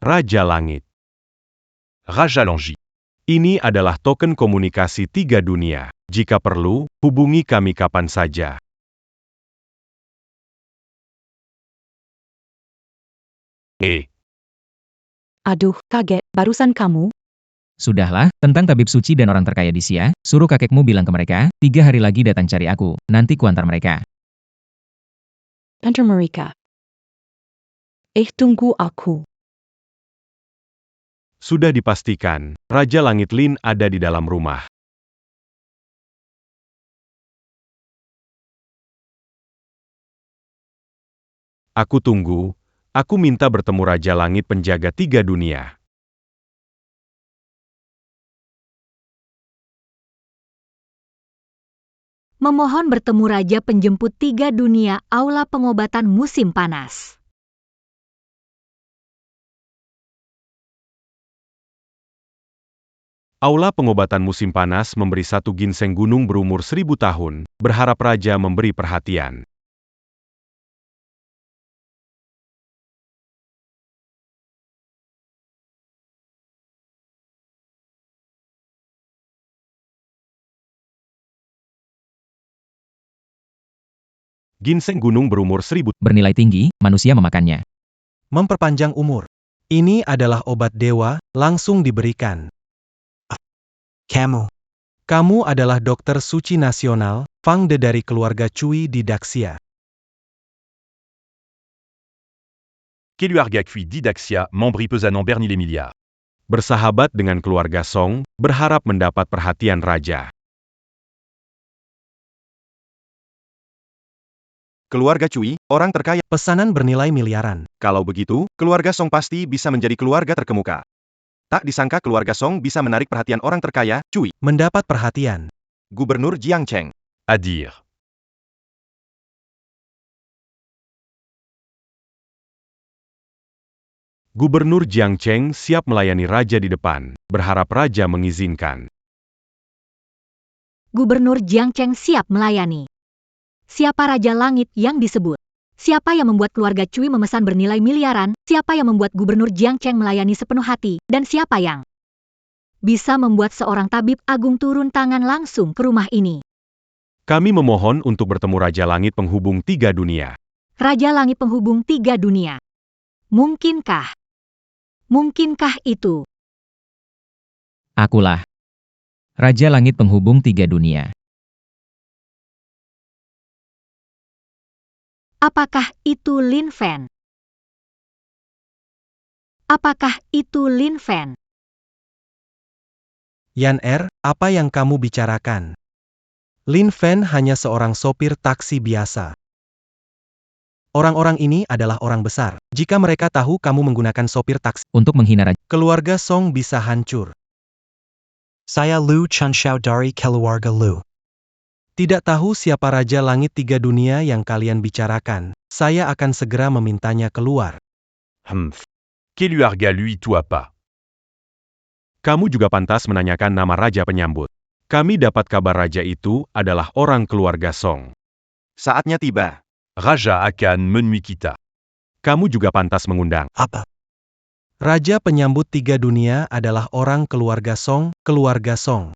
Raja Langit. Rajalangi. Ini adalah token komunikasi 3 dunia. Jika perlu, hubungi kami kapan saja. Aduh, kaget. Barusan kamu? Sudahlah, tentang tabib suci dan orang terkaya di Sia, suruh kakekmu bilang ke mereka, 3 hari lagi datang cari aku. Nanti kuantar mereka. Enter mereka. Tunggu aku. Sudah dipastikan, Raja Langit Lin ada di dalam rumah. Aku tunggu, aku minta bertemu Raja Langit penjaga 3 dunia. Memohon bertemu Raja Penjemput 3 Dunia, Aula Pengobatan Musim Panas. Aula Pengobatan Musim Panas memberi 1 ginseng gunung berumur 1000 tahun, berharap Raja memberi perhatian. Ginseng gunung berumur 1000 Bernilai tinggi, manusia memakannya. Memperpanjang umur. Ini adalah obat dewa, langsung diberikan. Kamu adalah dokter suci nasional, Fang De dari keluarga Cui di Daxia. Keluarga Kui Didaxia, Membri Pesanan Berni les Milliards. Bersahabat dengan keluarga Song, berharap mendapat perhatian Raja. Keluarga Cui, orang terkaya. Pesanan bernilai miliaran. Kalau begitu, keluarga Song pasti bisa menjadi keluarga terkemuka. Tak disangka keluarga Song bisa menarik perhatian orang terkaya, Cui. Mendapat perhatian. Gubernur Jiangcheng. À dire. Gubernur Jiangcheng siap melayani Raja di depan, berharap Raja mengizinkan. Gubernur Jiangcheng siap melayani. Siapa Raja Langit yang disebut? Siapa yang membuat keluarga Cui memesan bernilai miliaran? Siapa yang membuat Gubernur Jiangcheng melayani sepenuh hati? Dan siapa yang bisa membuat seorang tabib agung turun tangan langsung ke rumah ini? Kami memohon untuk bertemu Raja Langit penghubung 3 dunia. Raja Langit Penghubung 3 Dunia. Mungkinkah? Mungkinkah itu? Akulah. Raja Langit Penghubung 3 Dunia. Apakah itu Lin Fen? Apakah itu Lin Fen? Yan apa yang kamu bicarakan? Lin Fen hanya seorang sopir taksi biasa. Orang-orang ini adalah orang besar. Jika mereka tahu kamu menggunakan sopir taksi, Untuk menghina Raja. keluarga Song bisa hancur. Saya Lu Chunxiao dari keluarga Lu. Tidak tahu siapa Raja Langit 3 Dunia yang kalian bicarakan. Saya akan segera memintanya keluar. Humph. Keluarga lui tua pas. Kamu juga pantas menanyakan nama Raja Penyambut. Kami dapat kabar Raja itu adalah orang keluarga Song. Saatnya tiba. Raja akan menui kita. Kamu juga pantas mengundang. Apa? Raja Penyambut 3 Dunia adalah orang keluarga Song, keluarga Song.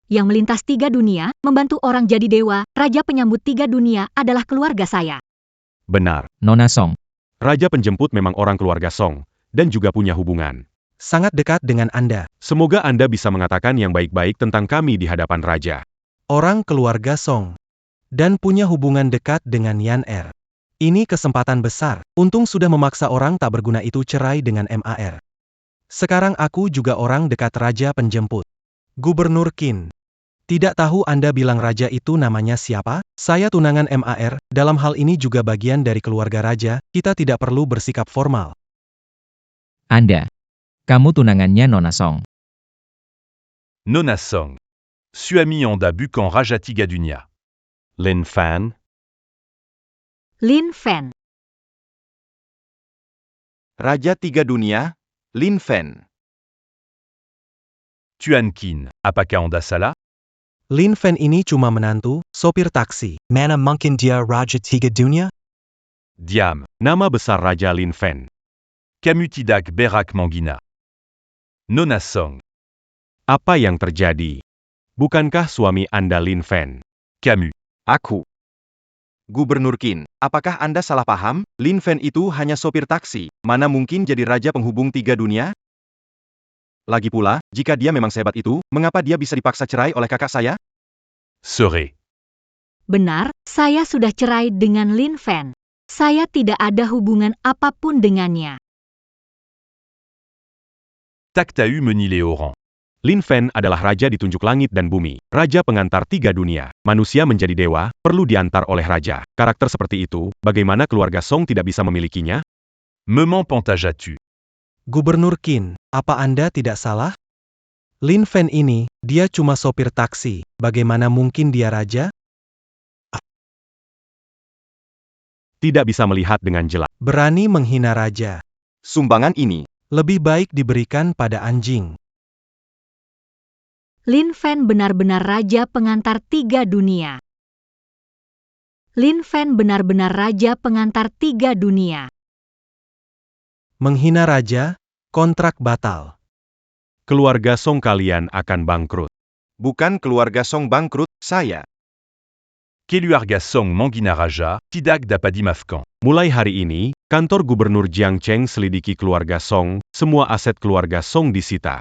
Yang melintas 3 dunia, membantu orang jadi dewa, Raja Penyambut 3 Dunia adalah keluarga saya. Benar. Nona Song. Raja Penjemput memang orang keluarga Song, dan juga punya hubungan. Sangat dekat dengan Anda. Semoga Anda bisa mengatakan yang baik-baik tentang kami di hadapan Raja. Orang keluarga Song. Dan punya hubungan dekat dengan Yan Ini kesempatan besar. Untung sudah memaksa orang tak berguna itu cerai dengan MAR. Sekarang aku juga orang dekat Raja Penjemput. Gubernur Qin. Tidak tahu Anda bilang Raja itu namanya siapa? Saya tunangan MAR, dalam hal ini juga bagian dari keluarga Raja, kita tidak perlu bersikap formal. Anda. Kamu tunangannya Nona Song. Nona Song. Suami Onda Bukan Raja Tiga Dunia. Lin Fan. Lin Fen. Raja 3 Dunia. Lin Fen. Tuan Qin. Apakah Onda salah? Lin Fen ini cuma menantu, sopir taksi. Mana mungkin dia Raja Tiga Dunia? Diam. Nama besar Raja Lin Fen. Kamu tidak berak menghina. Nona Song. Apa yang terjadi? Bukankah suami Anda Lin Fen? Kamu. Aku. Gubernur Qin, apakah Anda salah paham? Lin Fen itu hanya sopir taksi. Mana mungkin jadi Raja Penghubung 3 Dunia? Lagi pula, jika dia memang sehebat itu, mengapa dia bisa dipaksa cerai oleh kakak saya? Sore. Benar, saya sudah cerai dengan Lin Fen. Saya tidak ada hubungan apapun dengannya. Taktau menilai orang. Lin Fen adalah raja di tunjuk langit dan bumi, raja pengantar 3 dunia. Manusia menjadi dewa, perlu diantar oleh raja. Karakter seperti itu, bagaimana keluarga Song tidak bisa memilikinya? Moment pantajatu. Gubernur Qin, apa Anda tidak salah? Lin Fen ini, dia cuma sopir taksi. Bagaimana mungkin dia raja? Tidak bisa melihat dengan jelas. Berani menghina raja. Sumbangan ini, Lebih baik diberikan pada anjing. Lin Fen benar-benar Raja Pengantar 3 Dunia. Lin Fen benar-benar Raja Pengantar 3 Dunia. Menghina raja, kontrak batal. keluarga Song kalian akan bangkrut. Bukan keluarga Song bangkrut, saya. Keluarga Song menghina Raja, tidak dapat dimaafkan. Mulai hari ini, kantor Gubernur Jiangcheng selidiki keluarga Song, semua aset keluarga Song disita.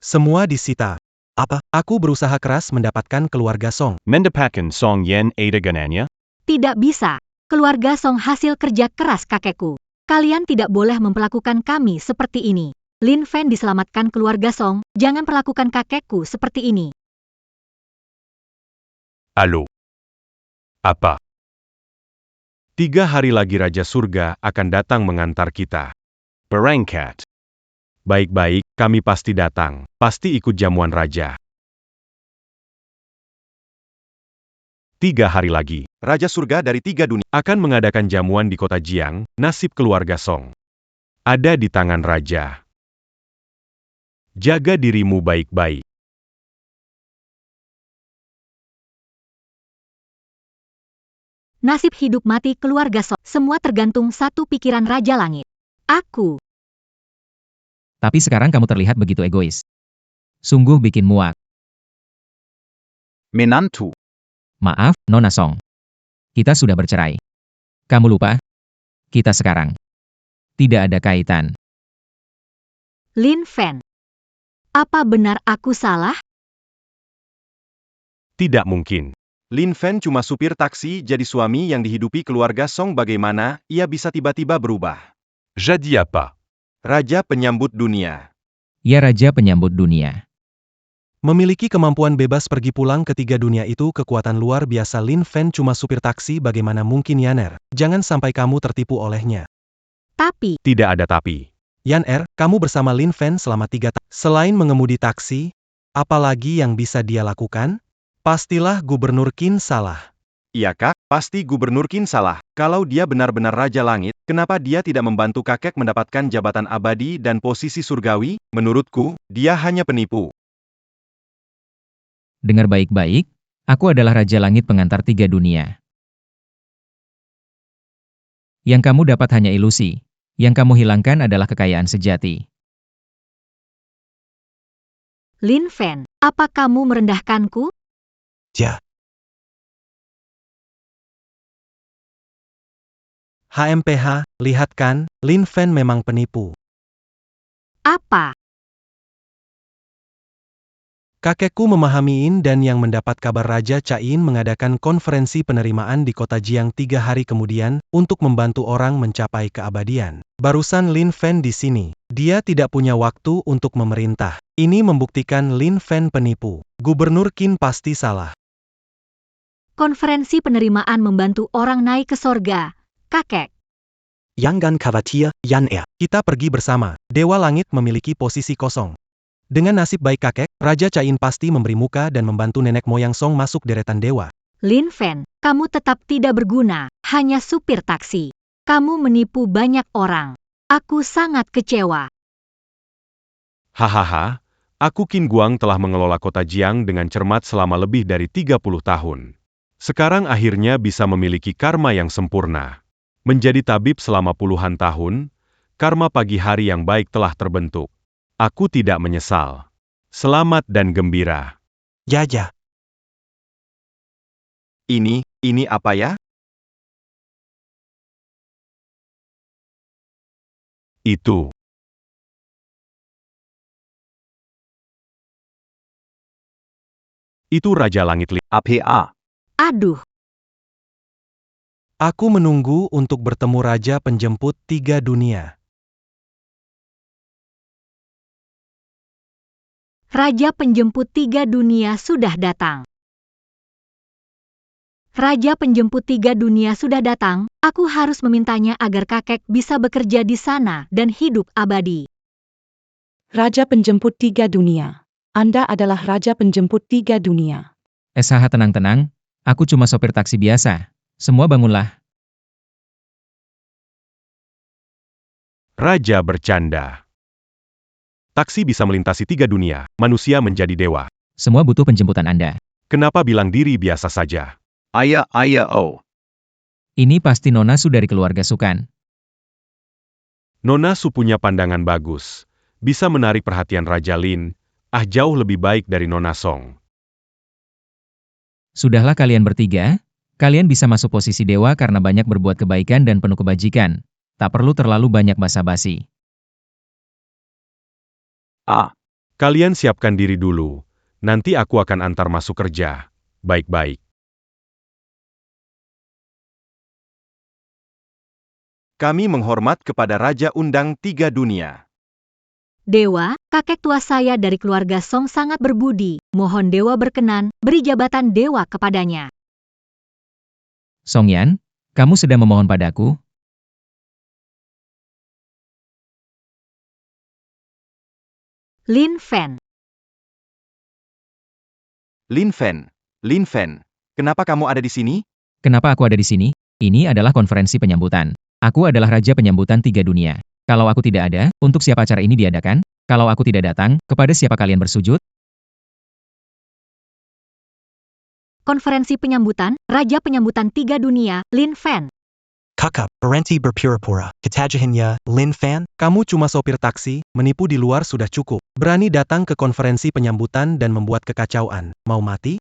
Semua disita. Apa? Aku berusaha keras mendapatkan keluarga Song. Mendapatkan Song Yen ada gananya? Tidak bisa. Keluarga Song hasil kerja keras kakekku. Kalian tidak boleh memperlakukan kami seperti ini. Lin Fen diselamatkan keluarga Song, jangan perlakukan kakekku seperti ini. Halo. Apa? 3 hari lagi Raja Surga akan datang mengantar kita. Berangkat. Baik-baik, kami pasti datang. Pasti ikut jamuan Raja. 3 hari lagi, Raja Surga dari 3 dunia akan mengadakan jamuan di kota Jiang. Nasib keluarga Song ada di tangan Raja. Jaga dirimu baik-baik. Nasib hidup mati keluarga Song, semua tergantung satu pikiran Raja Langit. Aku. Tapi sekarang kamu terlihat begitu egois. Sungguh bikin muak. Menantu. Maaf, Nona Song. Kita sudah bercerai. Kamu lupa? Kita sekarang tidak ada kaitan. Lin Fan. Apa benar aku salah? Tidak mungkin. Lin Fan cuma supir taksi jadi suami yang dihidupi keluarga Song. Bagaimana ia bisa tiba-tiba berubah? Jadi apa? Raja penyambut dunia. Ya, raja penyambut dunia. Memiliki kemampuan bebas pergi pulang ke 3 dunia itu kekuatan luar biasa. Lin Fan cuma supir taksi, bagaimana mungkin Yan Er? Jangan sampai kamu tertipu olehnya. Tapi, Tidak ada tapi. Yan Er, kamu bersama Lin Fan selama 3 tahun. Selain mengemudi taksi, apalagi yang bisa dia lakukan? Pastilah Gubernur Qin salah. Iya kak, pasti Gubernur Qin salah. Kalau dia benar-benar Raja Langit, kenapa dia tidak membantu kakek mendapatkan jabatan abadi dan posisi surgawi? Menurutku, dia hanya penipu. Dengar baik-baik, aku adalah Raja Langit pengantar 3 dunia. Yang kamu dapat hanya ilusi. Yang kamu hilangkan adalah kekayaan sejati. Lin Fan, apa kamu merendahkanku? Ya. HMPH, lihat kan, Lin Fan memang penipu. Apa? Kakekku memahamiin dan yang mendapat kabar Raja Cain mengadakan konferensi penerimaan di kota Jiang 3 hari kemudian, untuk membantu orang mencapai keabadian. Barusan Lin Fan di sini. Dia tidak punya waktu untuk memerintah. Ini membuktikan Lin Fan penipu. Gubernur Qin pasti salah. Konferensi penerimaan membantu orang naik ke sorga. Kakek. Jangan khawatir, Yan Er. Kita pergi bersama. Dewa Langit memiliki posisi kosong. Dengan nasib baik kakek, Raja Cain pasti memberi muka dan membantu nenek moyang Song masuk deretan dewa. Lin Fan, kamu tetap tidak berguna, hanya supir taksi. Kamu menipu banyak orang. Aku sangat kecewa. Hahaha, aku Qin Guang telah mengelola kota Jiang dengan cermat selama lebih dari 30 tahun. Sekarang akhirnya bisa memiliki karma yang sempurna. Menjadi tabib selama puluhan tahun, karma pagi hari yang baik telah terbentuk. Aku tidak menyesal. Selamat dan gembira. Ya. Ini apa ya? Itu. Itu Raja Langit APA. Aduh, Aku menunggu untuk bertemu Raja Penjemput 3 dunia. Raja Penjemput 3 dunia sudah datang. Raja Penjemput 3 dunia sudah datang, aku harus memintanya agar kakek bisa bekerja di sana dan hidup abadi. Raja Penjemput 3 dunia. Anda adalah Raja Penjemput 3 dunia. SHH, tenang-tenang, aku cuma sopir taksi biasa. Semua bangunlah. Raja bercanda. Taksi bisa melintasi 3 dunia, manusia menjadi dewa. Semua butuh penjemputan Anda. Kenapa bilang diri biasa saja? Ini pasti Nona Su dari keluarga Sukan. Nona Su punya pandangan bagus. Bisa menarik perhatian Raja Lin. Jauh lebih baik dari Nona Song. Sudahlah kalian bertiga, kalian bisa masuk posisi dewa karena banyak berbuat kebaikan dan penuh kebajikan. Tak perlu terlalu banyak basa-basi. Kalian siapkan diri dulu. Nanti aku akan antar masuk kerja. Baik-baik. Kami menghormat kepada Raja Undang 3 dunia. Dewa, kakek tua saya dari keluarga Song sangat berbudi. Mohon dewa berkenan, beri jabatan dewa kepadanya. Song Yan, kamu sedang memohon padaku? Lin Fan. Lin Fan, kenapa kamu ada di sini? Kenapa aku ada di sini? Ini adalah konferensi penyambutan. Aku adalah Raja Penyambutan 3 dunia. Kalau aku tidak ada, untuk siapa acara ini diadakan? Kalau aku tidak datang, kepada siapa kalian bersujud? Konferensi penyambutan, Raja Penyambutan 3 dunia, Lin Fan. Kakak, berhenti berpura-pura. Ketajahannya, Lin Fan. Kamu cuma sopir taksi, menipu di luar sudah cukup. Berani datang ke konferensi penyambutan dan membuat kekacauan. Mau mati?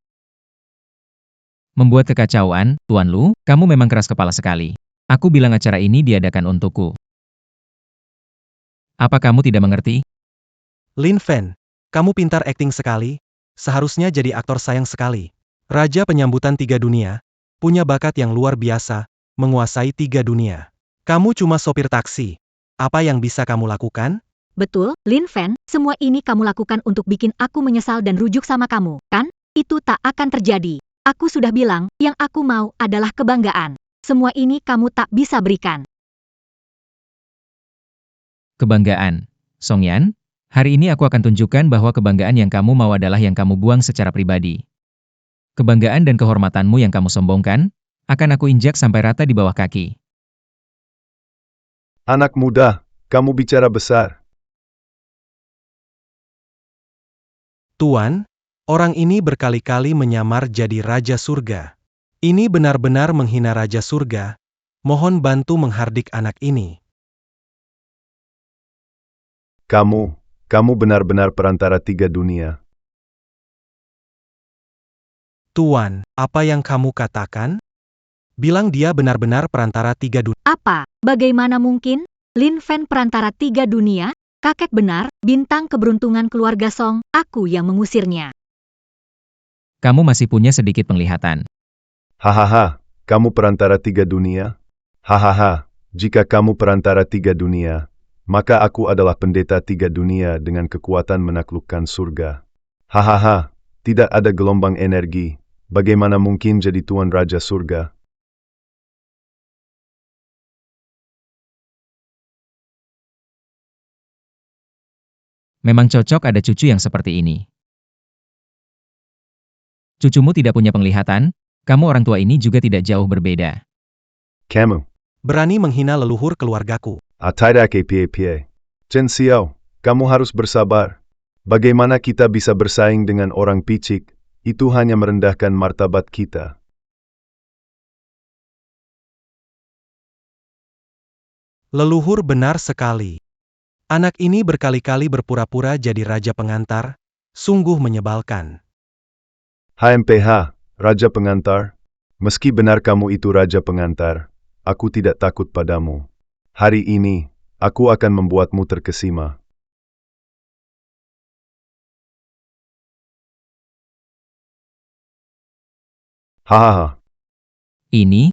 Membuat kekacauan, Tuan Lu, kamu memang keras kepala sekali. Aku bilang acara ini diadakan untukku. Apa kamu tidak mengerti? Lin Fen, kamu pintar akting sekali, seharusnya jadi aktor sayang sekali. Raja penyambutan 3 dunia, punya bakat yang luar biasa, menguasai 3 dunia. Kamu cuma sopir taksi. Apa yang bisa kamu lakukan? Betul, Lin Fen, semua ini kamu lakukan untuk bikin aku menyesal dan rujuk sama kamu, kan? Itu tak akan terjadi. Aku sudah bilang, yang aku mau adalah kebanggaan. Semua ini kamu tak bisa berikan. Kebanggaan. Song Yan, hari ini aku akan tunjukkan bahwa kebanggaan yang kamu mau adalah yang kamu buang secara pribadi. Kebanggaan dan kehormatanmu yang kamu sombongkan, akan aku injak sampai rata di bawah kaki. Anak muda, kamu bicara besar. Tuan, orang ini berkali-kali menyamar jadi Raja Surga. Ini benar-benar menghina Raja Surga. Mohon bantu menghardik anak ini. Kamu benar-benar perantara 3 dunia. Tuan, apa yang kamu katakan? Bilang dia benar-benar perantara 3 dunia. Apa? Bagaimana mungkin? Lin Fen perantara 3 dunia? Kakek benar, bintang keberuntungan keluarga Song, aku yang mengusirnya. Kamu masih punya sedikit penglihatan. Hahaha, kamu perantara 3 dunia? Hahaha, jika kamu perantara 3 dunia, maka aku adalah pendeta 3 dunia dengan kekuatan menaklukkan surga. Hahaha, tidak ada gelombang energi. Bagaimana mungkin jadi Tuan Raja Surga? Memang cocok ada cucu yang seperti ini. Cucumu tidak punya penglihatan, kamu orang tua ini juga tidak jauh berbeda. Kamu, Berani menghina leluhur keluargaku. tidak apa-apa. Chen Xiao, kamu harus bersabar. Bagaimana kita bisa bersaing dengan orang picik? Itu hanya merendahkan martabat kita. Leluhur benar sekali. Anak ini berkali-kali berpura-pura jadi raja pengantar, sungguh menyebalkan. HMPH, Raja Pengantar. Meski benar kamu itu Raja Pengantar, aku tidak takut padamu. Hari ini, aku akan membuatmu terkesima. Hahaha. Ini.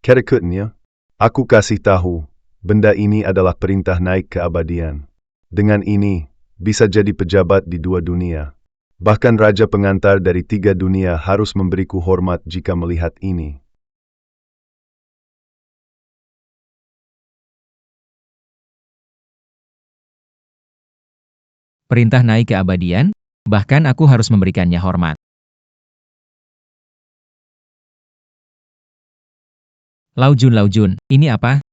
Kerekutnya, aku kasih tahu, benda ini adalah perintah naik keabadian. Dengan ini, bisa jadi pejabat di 2 dunia. Bahkan Raja Pengantar dari 3 dunia harus memberiku hormat jika melihat ini. Perintah naik keabadian, bahkan aku harus memberikannya hormat. Lao Jun, ini apa?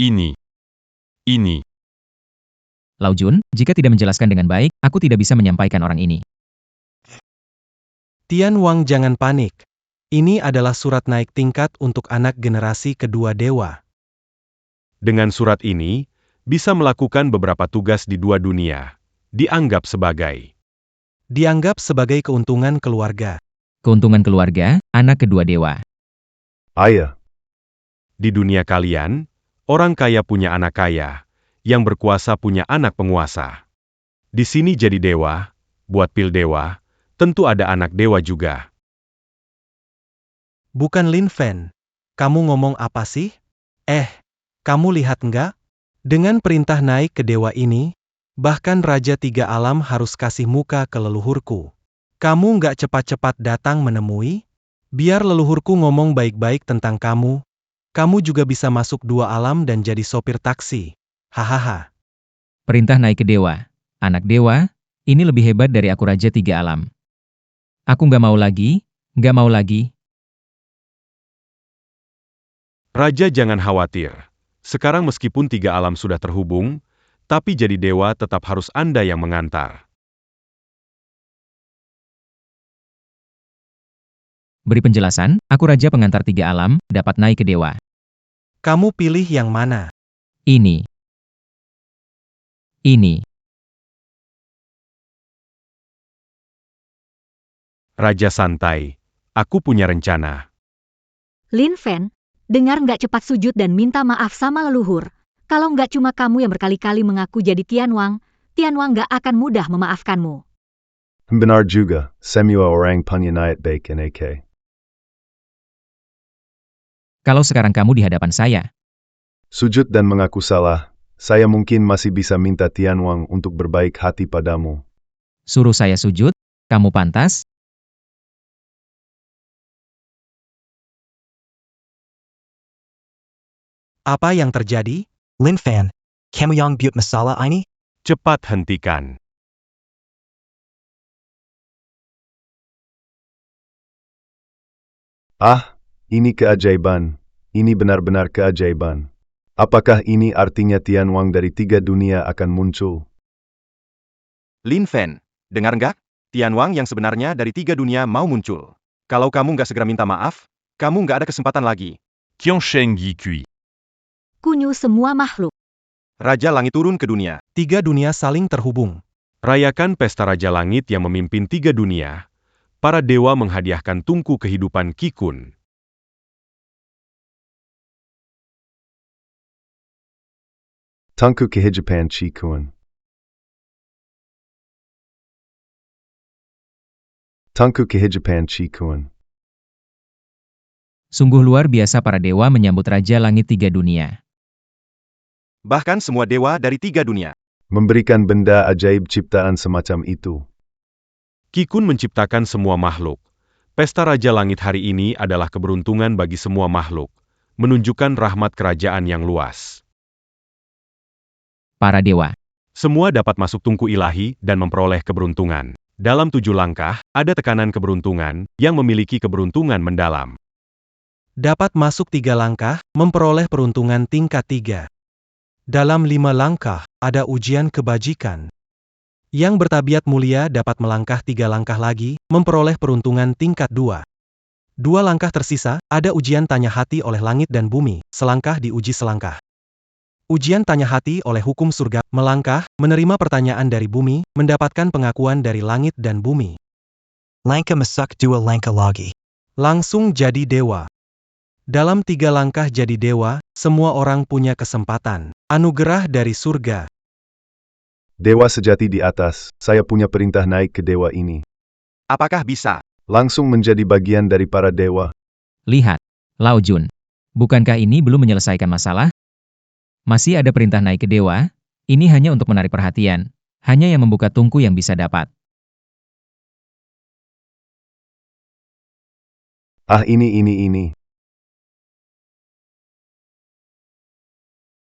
Ini. Lao Jun, jika tidak menjelaskan dengan baik, aku tidak bisa menyampaikan orang ini. Tian Wang jangan panik. Ini adalah surat naik tingkat untuk anak generasi kedua dewa. Dengan surat ini, bisa melakukan beberapa tugas di 2 dunia. Dianggap sebagai keuntungan keluarga. Keuntungan keluarga, anak kedua dewa. Ayah. di dunia kalian, orang kaya punya anak kaya, yang berkuasa punya anak penguasa. Di sini jadi dewa, buat pil dewa, tentu ada anak dewa juga. Bukan Lin Fen. Kamu ngomong apa sih? Kamu lihat nggak? Dengan perintah naik ke dewa ini, bahkan Raja 3 Alam harus kasih muka ke leluhurku. Kamu nggak cepat-cepat datang menemui? Biar leluhurku ngomong baik-baik tentang kamu. Kamu juga bisa masuk 2 alam dan jadi sopir taksi. Hahaha. Perintah naik ke dewa. Anak dewa, ini lebih hebat dari aku Raja 3 Alam. Aku nggak mau lagi. Raja jangan khawatir. Sekarang meskipun 3 alam sudah terhubung, tapi jadi dewa tetap harus Anda yang mengantar. Beri penjelasan, aku Raja Pengantar 3 Alam, dapat naik ke dewa. Kamu pilih yang mana? Ini. Ini. Raja santai. Aku punya rencana. Lin Fen, dengar nggak cepat sujud dan minta maaf sama leluhur. Kalau nggak cuma kamu yang berkali-kali mengaku jadi Tianwang nggak akan mudah memaafkanmu. Benar juga, semua orang punya niat baik NAK. Kalau sekarang kamu di hadapan saya, Sujud dan mengaku salah, saya mungkin masih bisa minta Tianwang untuk berbaik hati padamu. suruh saya sujud, kamu pantas? Apa yang terjadi? Lin Fan, kamu yang buat masalah ini? Cepat hentikan. Ah, ini keajaiban. Ini benar-benar keajaiban. Apakah ini artinya Tianwang dari 3 dunia akan muncul? Lin Fen, dengar nggak? Tianwang yang sebenarnya dari 3 dunia mau muncul. Kalau kamu nggak segera minta maaf, kamu nggak ada kesempatan lagi. Qiongsheng Yi Kui. Kunyu semua makhluk. Raja Langit turun ke dunia. 3 dunia saling terhubung. Rayakan pesta Raja Langit yang memimpin 3 dunia. Para dewa menghadiahkan tungku kehidupan Qikun. Tungku kehidupan Qikun. Tungku kehidupan Qikun. Sungguh luar biasa para dewa menyambut Raja Langit 3 dunia. Bahkan semua dewa dari 3 dunia. Memberikan benda ajaib ciptaan semacam itu. Qikun menciptakan semua makhluk. Pesta Raja Langit hari ini adalah keberuntungan bagi semua makhluk, menunjukkan rahmat kerajaan yang luas. Para dewa. Semua dapat masuk tungku ilahi dan memperoleh keberuntungan. Dalam 7 langkah, ada tekanan keberuntungan yang memiliki keberuntungan mendalam. Dapat masuk 3 langkah, memperoleh peruntungan tingkat 3. Dalam 5 langkah, ada ujian kebajikan. Yang bertabiat mulia dapat melangkah 3 langkah lagi, memperoleh peruntungan tingkat 2. 2 langkah tersisa, ada ujian tanya hati oleh langit dan bumi, selangkah diuji selangkah. Ujian tanya hati oleh hukum surga, melangkah, menerima pertanyaan dari bumi, mendapatkan pengakuan dari langit dan bumi. Langkah masuk 2 langkah lagi. Langsung jadi dewa. Dalam 3 langkah jadi dewa, semua orang punya kesempatan. Anugerah dari surga. Dewa sejati di atas, saya punya perintah naik ke dewa ini. Apakah bisa? Langsung menjadi bagian dari para dewa. Lihat, Lao Jun. Bukankah ini belum menyelesaikan masalah? Masih ada perintah naik ke dewa? Ini hanya untuk menarik perhatian. Hanya yang membuka tungku yang bisa dapat. Ah ini.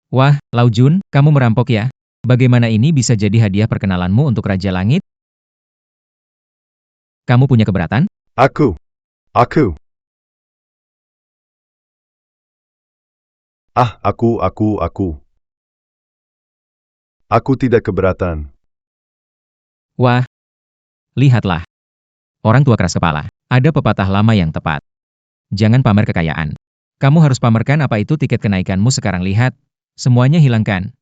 Wah, Lao Jun, kamu merampok ya? Bagaimana ini bisa jadi hadiah perkenalanmu untuk Raja Langit? Kamu punya keberatan? Aku. Ah, aku. Aku tidak keberatan. Wah, lihatlah. Orang tua keras kepala. Ada pepatah lama yang tepat. Jangan pamer kekayaan. Kamu harus pamerkan apa itu tiket kenaikanmu sekarang lihat. Semuanya hilangkan.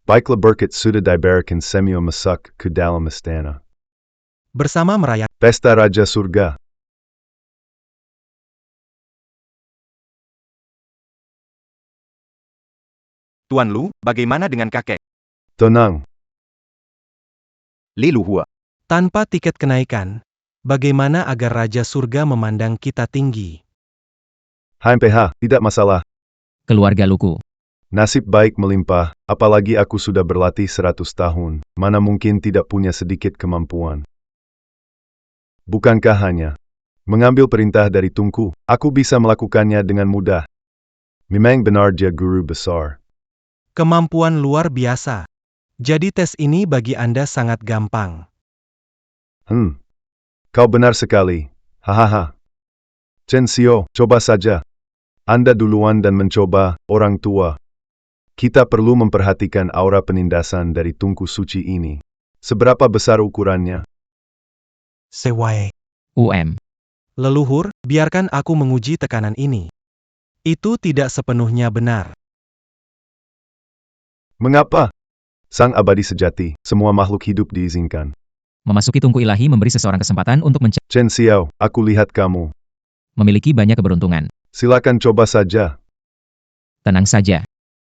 Baiklah berkat sudah diberikan semua masuk ke dalam istana. Bersama merayakan Pesta Raja Surga. Tuan Lu, bagaimana dengan kakek? Tenang. Li Luhua. tanpa tiket kenaikan. Bagaimana agar Raja Surga memandang kita tinggi? HMPH, tidak masalah. Keluarga Luku. Nasib baik melimpah, apalagi aku sudah berlatih 100 tahun, mana mungkin tidak punya sedikit kemampuan. Bukankah hanya mengambil perintah dari Tungku, aku bisa melakukannya dengan mudah. Memang benar dia guru besar. Kemampuan luar biasa. Jadi tes ini bagi Anda sangat gampang. Kau benar sekali. Hahaha. Chen Xiao, coba saja. Anda duluan dan mencoba, orang tua. Kita perlu memperhatikan aura penindasan dari Tungku Suci ini. Seberapa besar ukurannya? Sewaye. Leluhur, biarkan aku menguji tekanan ini. Itu tidak sepenuhnya benar. Mengapa? Sang abadi sejati, semua makhluk hidup diizinkan. Memasuki tungku ilahi memberi seseorang kesempatan untuk Chen Xiao, aku lihat kamu. memiliki banyak keberuntungan. Silakan coba saja. Tenang saja.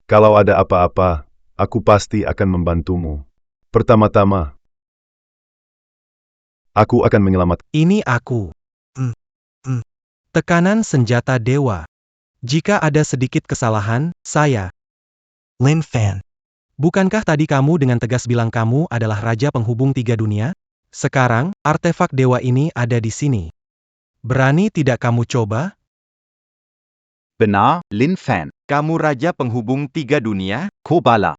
Kalau ada apa-apa, aku pasti akan membantumu. Pertama-tama, aku akan menyelamatkan. Ini aku. Tekanan senjata dewa. Jika ada sedikit kesalahan, saya. Lin Fan. Bukankah tadi kamu dengan tegas bilang kamu adalah Raja Penghubung Tiga Dunia? Sekarang, artefak dewa ini ada di sini. Berani tidak kamu coba? Benar, Lin Fan. Kamu Raja Penghubung Tiga Dunia? Kobala.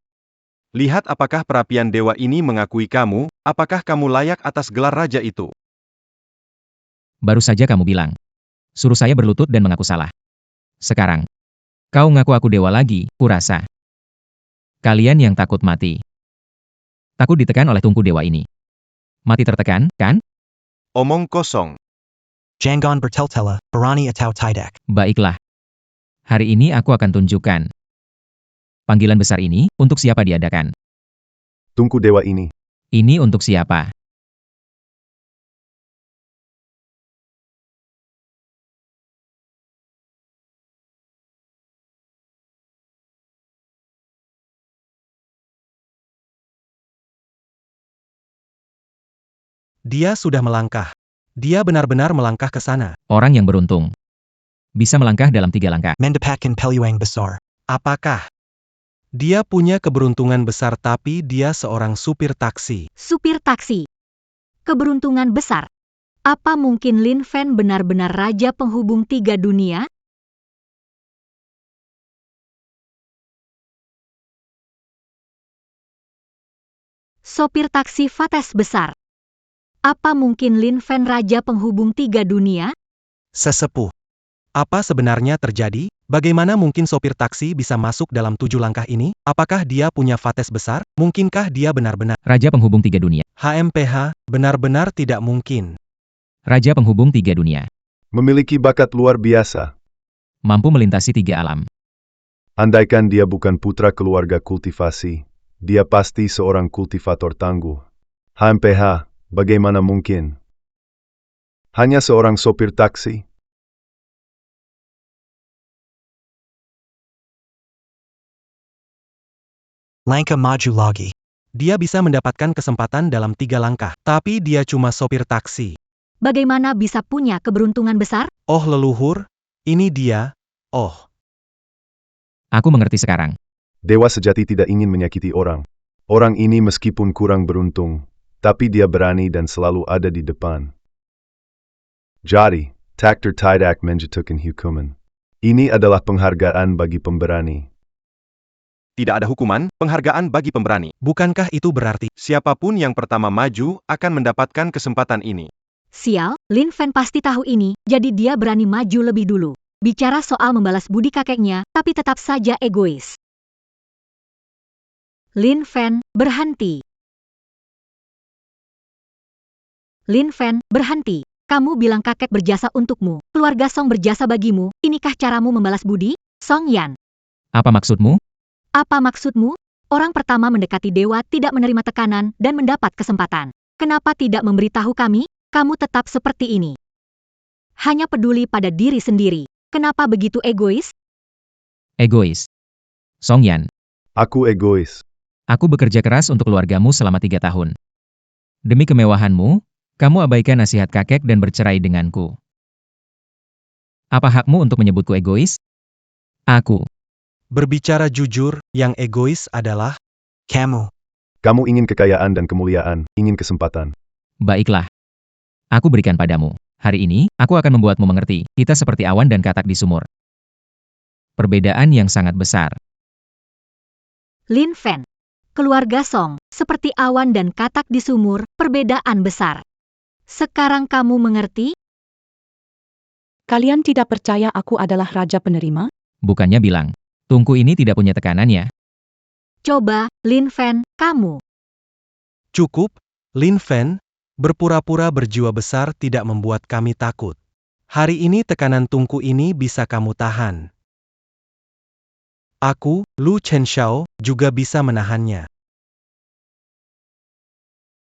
Lihat apakah perapian dewa ini mengakui kamu, apakah kamu layak atas gelar raja itu. Baru saja kamu bilang. Suruh saya berlutut dan mengaku salah. Sekarang, kau ngaku aku dewa lagi, kurasa. Kalian yang takut mati. Takut ditekan oleh tungku dewa ini. Mati tertekan, kan? Omong kosong. Jangan bertel-tela, berani atau tidak. Baiklah. Hari ini aku akan tunjukkan. Panggilan besar ini, untuk siapa diadakan? Tungku dewa ini. Ini untuk siapa? Dia sudah melangkah. Dia benar-benar melangkah ke sana. Orang yang beruntung. Bisa melangkah dalam 3 langkah. Mendapatkan peluang besar. Apakah? Dia punya keberuntungan besar tapi dia seorang supir taksi. Supir taksi. Keberuntungan besar. Apa mungkin Lin Fan benar-benar Raja Penghubung Tiga Dunia? Sopir taksi Fates besar. Apa mungkin Lin Fan Raja Penghubung Tiga Dunia? Sesepuh. Apa sebenarnya terjadi? Bagaimana mungkin sopir taksi bisa masuk dalam 7 langkah ini? Apakah dia punya Fates besar? Mungkinkah dia benar-benar Raja Penghubung 3 Dunia. HMPH? Benar-benar tidak mungkin. Raja Penghubung 3 Dunia. Memiliki bakat luar biasa. Mampu melintasi 3 alam. Andaikan dia bukan putra keluarga kultivasi, dia pasti seorang kultivator tangguh. HMPH, bagaimana mungkin? Hanya seorang sopir taksi? Langkah maju lagi. Dia bisa mendapatkan kesempatan dalam 3 langkah, tapi dia cuma sopir taksi. Bagaimana bisa punya keberuntungan besar? Oh leluhur, ini dia. Oh, Aku mengerti sekarang. Dewa sejati tidak ingin menyakiti orang. Orang ini meskipun kurang beruntung, tapi dia berani dan selalu ada di depan. Jadi, takdir tidak menjatuhkan hukuman. Ini adalah penghargaan bagi pemberani. Tidak ada hukuman, penghargaan bagi pemberani. bukankah itu berarti Siapapun yang pertama maju akan mendapatkan kesempatan ini. Sial, Lin Fan pasti tahu ini, jadi dia berani maju lebih dulu. Bicara soal membalas budi kakeknya, tapi tetap saja egois. Lin Fan, berhenti. Lin Fan, berhenti. Kamu bilang kakek berjasa untukmu, keluarga Song berjasa bagimu, inikah caramu membalas budi? Song Yan, Apa maksudmu? apa maksudmu? Orang pertama mendekati dewa tidak menerima tekanan dan mendapat kesempatan. Kenapa tidak memberitahu kami? Kamu tetap seperti ini. Hanya peduli pada diri sendiri. Kenapa begitu egois? Egois. Song Yan. Aku egois. Aku bekerja keras untuk keluargamu selama 3 tahun. Demi kemewahanmu, kamu abaikan nasihat kakek dan bercerai denganku. Apa hakmu untuk menyebutku egois? Aku. berbicara jujur, yang egois adalah Kamu. Kamu ingin kekayaan dan kemuliaan, ingin kesempatan. Baiklah. Aku berikan padamu. Hari ini, aku akan membuatmu mengerti, kita seperti awan dan katak di sumur. Perbedaan yang sangat besar. Lin Fan. Keluarga Song, seperti awan dan katak di sumur, perbedaan besar. Sekarang kamu mengerti? Kalian tidak percaya aku adalah raja penerima? Bukannya bilang, tungku ini tidak punya tekanannya. Coba, Lin Fan, kamu. cukup. Lin Fan, berpura-pura berjiwa besar tidak membuat kami takut. Hari ini tekanan tungku ini bisa kamu tahan. Aku, Lu Chenxiao, juga bisa menahannya.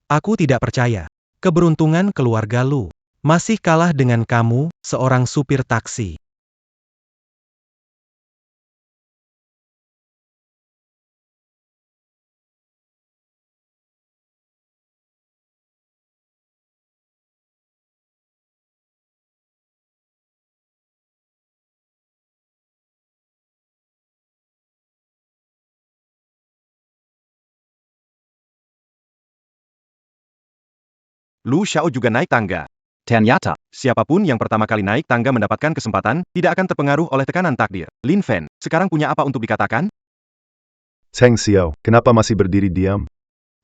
Aku tidak percaya. Keberuntungan keluarga Lu masih kalah dengan kamu, seorang supir taksi. Lu Xiao juga naik tangga. Ternyata, Siapapun yang pertama kali naik tangga mendapatkan kesempatan, tidak akan terpengaruh oleh tekanan takdir. Lin Fen, sekarang punya apa untuk dikatakan? Cheng Xiao, kenapa masih berdiri diam?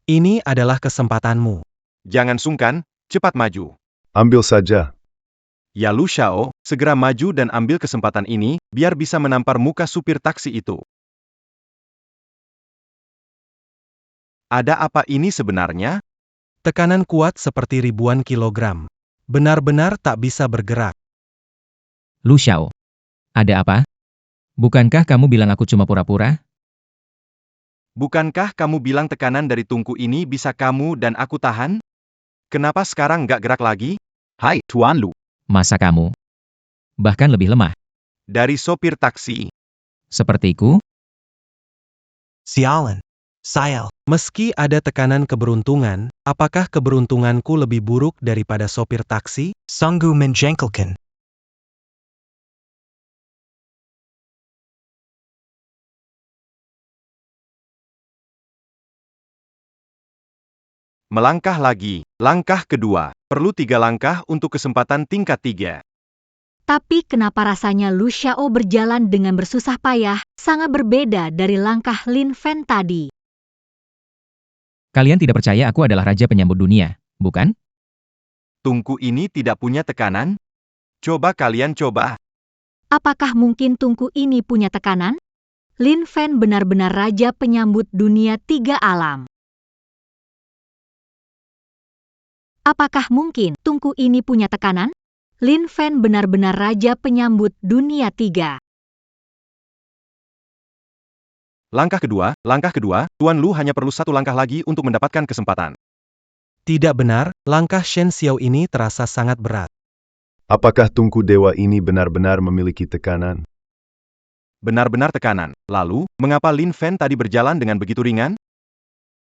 Ini adalah kesempatanmu. Jangan sungkan, cepat maju. Ambil saja. Ya Lu Xiao, segera maju dan ambil kesempatan ini, biar bisa menampar muka supir taksi itu. Ada apa ini sebenarnya? Tekanan kuat seperti ribuan kilogram. Benar-benar tak bisa bergerak. Lu Xiao. Ada apa? Bukankah kamu bilang aku cuma pura-pura? Bukankah kamu bilang tekanan dari tungku ini bisa kamu dan aku tahan? Kenapa sekarang nggak gerak lagi? hai, Tuan Lu. Masa kamu? Bahkan lebih lemah. Dari sopir taksi. Sepertiku? Sialan. Sial. Meski ada tekanan keberuntungan, apakah keberuntunganku lebih buruk daripada sopir taksi? Sungguh menjengkelkan. Melangkah lagi. Langkah kedua. Perlu 3 langkah untuk kesempatan tingkat 3. Tapi kenapa rasanya Lu Xiao berjalan dengan bersusah payah, sangat berbeda dari langkah Lin Fen tadi. Kalian tidak percaya aku adalah raja penyambut dunia, bukan? Tungku ini tidak punya tekanan? Coba kalian coba. Apakah mungkin tungku ini punya tekanan? Lin Fen benar-benar raja penyambut dunia 3 alam. Apakah mungkin tungku ini punya tekanan? Lin Fen benar-benar raja penyambut dunia 3. Langkah kedua, Tuan Lu hanya perlu 1 langkah lagi untuk mendapatkan kesempatan. Tidak benar, langkah Shen Xiao ini terasa sangat berat. Apakah tungku dewa ini benar-benar memiliki tekanan? Benar-benar tekanan. Lalu, mengapa Lin Fen tadi berjalan dengan begitu ringan?